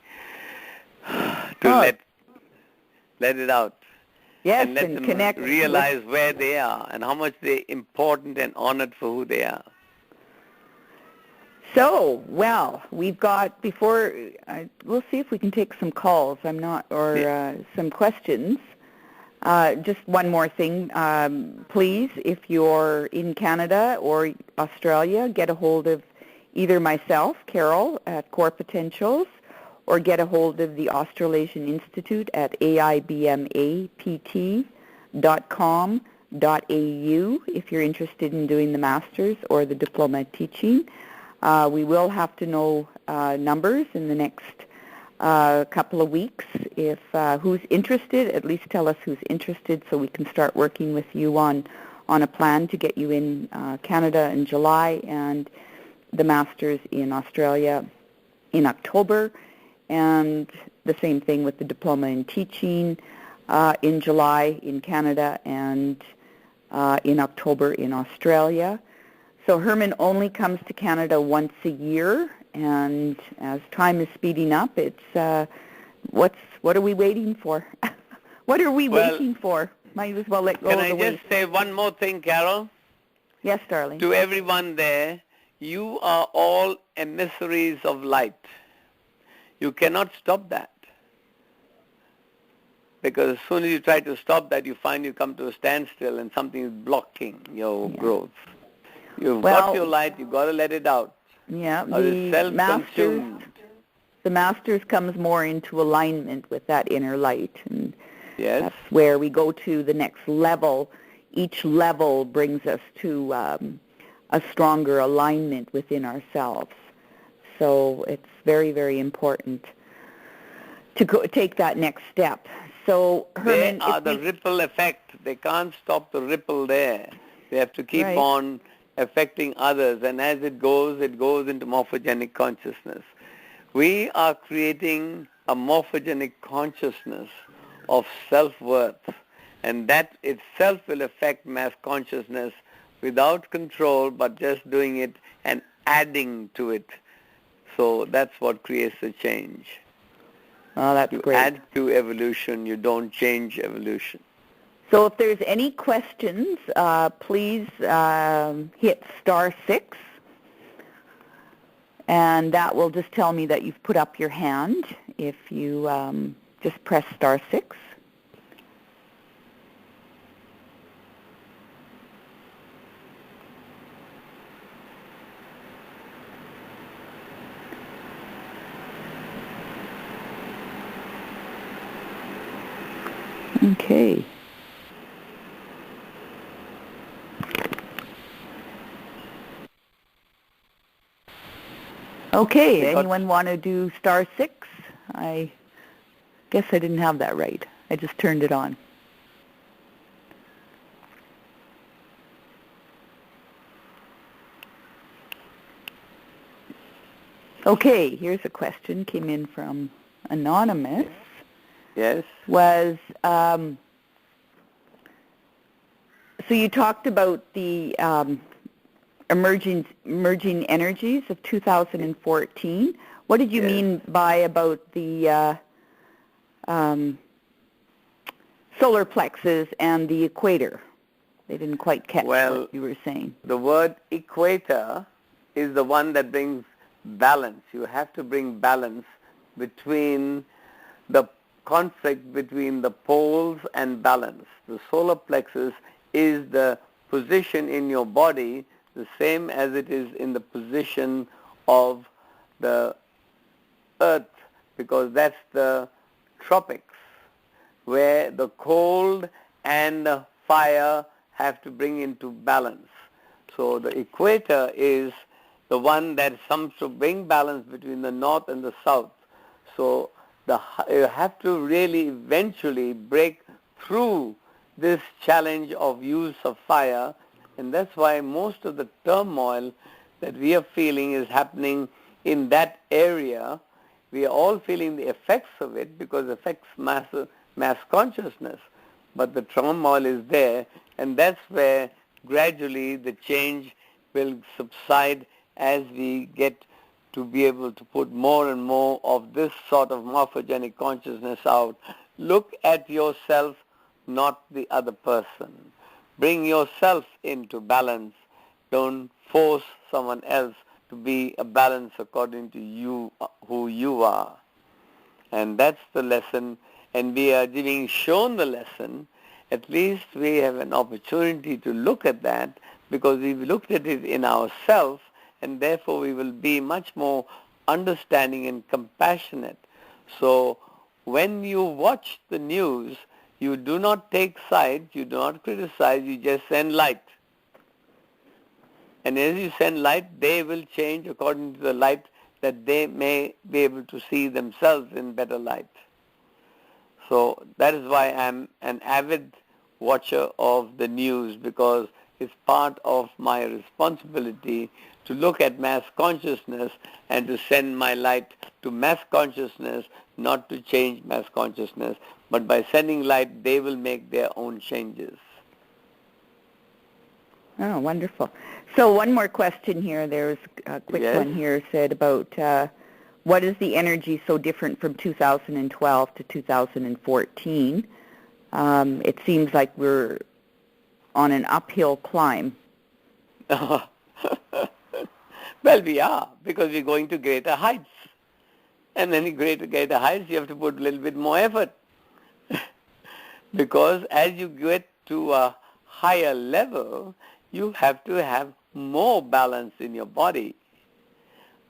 to let it out. Yes, and let them connect realize where they are and how much they're important and honored for who they are. So, well, we've got, we'll see if we can take some calls, some questions. Just one more thing, please, if you're in Canada or Australia, get a hold of either myself, Carole, at Core Potentials, or get a hold of the Australasian Institute at aibmapt.com.au if you're interested in doing the master's or the diploma teaching. We will have to know numbers in the next couple of weeks. If who's interested, at least tell us who's interested so we can start working with you on a plan to get you in Canada in July and the master's in Australia in October. And the same thing with the diploma in teaching in July in Canada and in October in Australia. So Hermann only comes to Canada once a year, and as time is speeding up, it's what are we waiting for? What are we waiting for? Might as well let go of the Can I just say one more thing, Carole? Yes, darling. To everyone there, you are all emissaries of light. You cannot stop that. Because as soon as you try to stop that, you find you come to a standstill and something is blocking your growth. You've got your light, you've got to let it out. Yeah, or it's self-consumed. The Masters comes more into alignment with that inner light. And that's where we go to the next level. Each level brings us to a stronger alignment within ourselves. So it's very, very important to take that next step. So, Hermann, they are the ripple effect. They can't stop the ripple there. They have to keep on affecting others, and as it goes into morphogenic consciousness. We are creating a morphogenic consciousness of self-worth, and that itself will affect mass consciousness without control, but just doing it and adding to it. So that's what creates the change. Oh, that's you great. Add to evolution, you don't change evolution. So if there's any questions, please hit *6, and that will just tell me that you've put up your hand if you just press *6. Okay. Okay, anyone want to do *6? I guess I didn't have that right. I just turned it on. Okay, here's a question. Came in from Anonymous. Yes. Was, so you talked about the emerging energies of 2014. What did you mean by about the solar plexus and the equator? They didn't quite catch what you were saying. The word equator is the one that brings balance. You have to bring balance between the conflict between the poles and balance. The solar plexus is the position in your body the same as it is in the position of the earth, because that's the tropics, where the cold and the fire have to bring into balance. So the equator is the one that comes to bring balance between the north and the south. So you have to really eventually break through this challenge of use of fire, and that's why most of the turmoil that we are feeling is happening in that area. We are all feeling the effects of it because it affects mass consciousness, but the turmoil is there, and that's where gradually the change will subside as we get to be able to put more and more of this sort of morphogenic consciousness out. Look at yourself, not the other person. Bring yourself into balance. Don't force someone else to be a balance according to you, who you are. And that's the lesson, and we are being shown the lesson. At least we have an opportunity to look at that, because we've looked at it in ourselves, and therefore we will be much more understanding and compassionate. So when you watch the news, you do not take sides, you do not criticize, you just send light. And as you send light, they will change according to the light that they may be able to see themselves in better light. So that is why I'm an avid watcher of the news, because it's part of my responsibility to look at mass consciousness and to send my light to mass consciousness, not to change mass consciousness. But by sending light, they will make their own changes. Oh, wonderful. So one more question here. There's a quick one here said about what is the energy so different from 2012 to 2014? It seems like we're on an uphill climb. Well, we are, because we're going to greater heights. And then greater heights, you have to put a little bit more effort. Because as you get to a higher level, you have to have more balance in your body.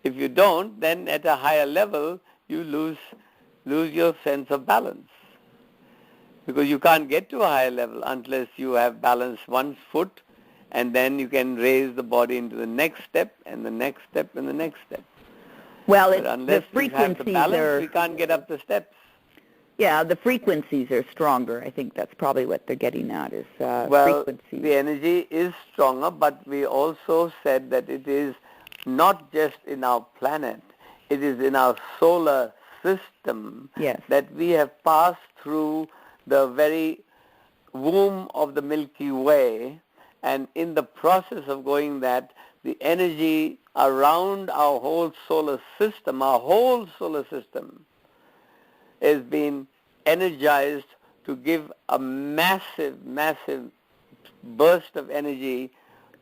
If you don't, then at a higher level, you lose your sense of balance. Because you can't get to a higher level unless you have balanced one foot, and then you can raise the body into the next step, and the next step, and the next step. Well, but unless the frequencies we have the balance, we can't get up the steps. Yeah, the frequencies are stronger. I think that's probably what they're getting at is frequencies. The energy is stronger, but we also said that it is not just in our planet, it is in our solar system that we have passed through the very womb of the Milky Way, and in the process of going that, the energy around our whole solar system is being energized to give a massive, massive burst of energy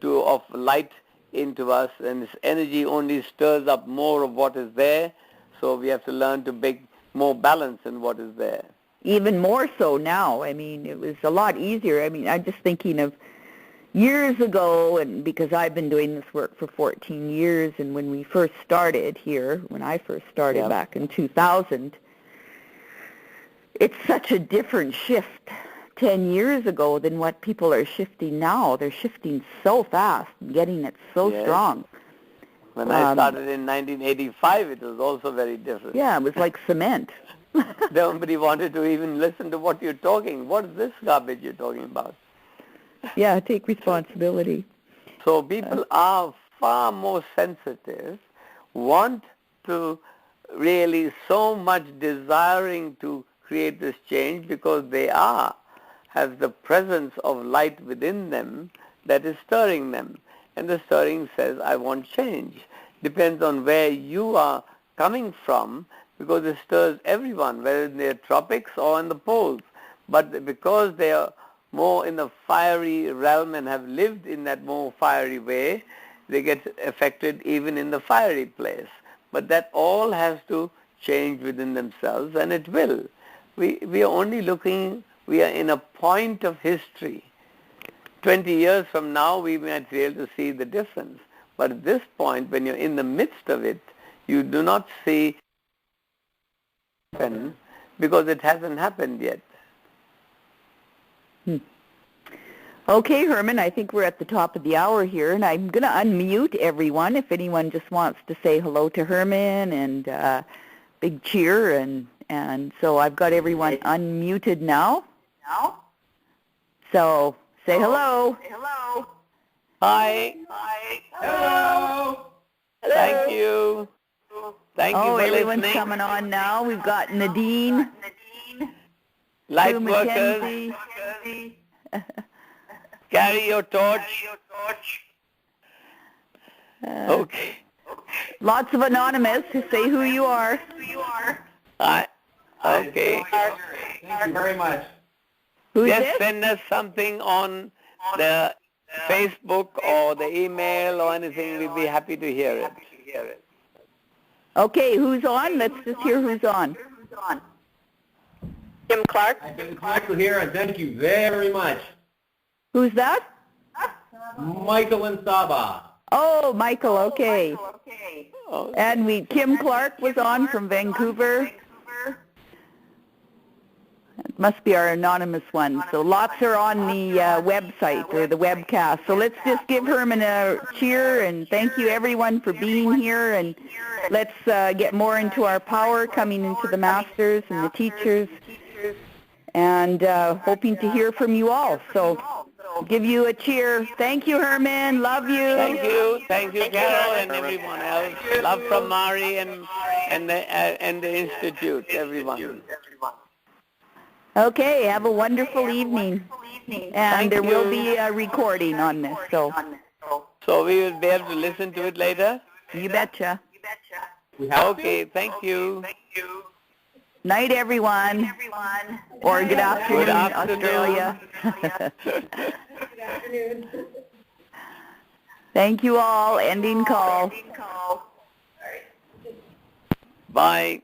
of light into us, and this energy only stirs up more of what is there, so we have to learn to make more balance in what is there. Even more so now. I mean, it was a lot easier. I mean, I'm just thinking of years ago, and because I've been doing this work for 14 years, and when we first started here, when I first started back in 2000, it's such a different shift 10 years ago than what people are shifting now. They're shifting so fast and getting it so strong. When I started in 1985, it was also very different. Yeah, it was like cement. Nobody wanted to even listen to what you're talking. What is this garbage you're talking about? Yeah, take responsibility. So people are far more sensitive, want to really so much desiring to create this change because they have the presence of light within them that is stirring them. And the stirring says, I want change. Depends on where you are coming from, because it stirs everyone, whether in the tropics or in the poles. But because they are more in the fiery realm and have lived in that more fiery way, they get affected even in the fiery place. But that all has to change within themselves, and it will. We are only looking, we are in a point of history. 20 years from now, we might be able to see the difference. But at this point, when you're in the midst of it, you do not see happen because it hasn't happened yet. Okay, Herman, I think we're at the top of the hour here, and I'm going to unmute everyone if anyone just wants to say hello to Herman and big cheer. And so I've got everyone unmuted now. So say hello. Hello. Hi. Hello. Thank you. Thank you for everyone's listening. coming on now. We've got Nadine. Light Sue workers, McKenzie. carry your torch. Okay. Lots of anonymous who say who you are. Okay. Thank you very much. Who's Just this? send us something on the Facebook or the email or anything. We'd be happy to hear it. Okay, who's on? Let's just hear who's on. Kim Clark. I'm Michael here, and thank you very much. Who's that? Michael and Saba. Oh, Michael, okay. Oh, And Kim Clark was on from Vancouver. It must be our anonymous one. So lots are on the website or the webcast. So let's just give Herman a cheer and thank you everyone for being here, and let's get more into our power coming into the masters and the teachers, and hoping to hear from you all. So give you a cheer. Thank you, Herman. Love you. Thank you, Carole, and everyone else. Love from Mari and the Institute, everyone. Okay, have a wonderful evening. And there will be a recording on this, so So we will be able to listen to it later? you betcha. Okay, thank you. Night, everyone. Or good afternoon, Australia. Thank you all. Ending call. Bye.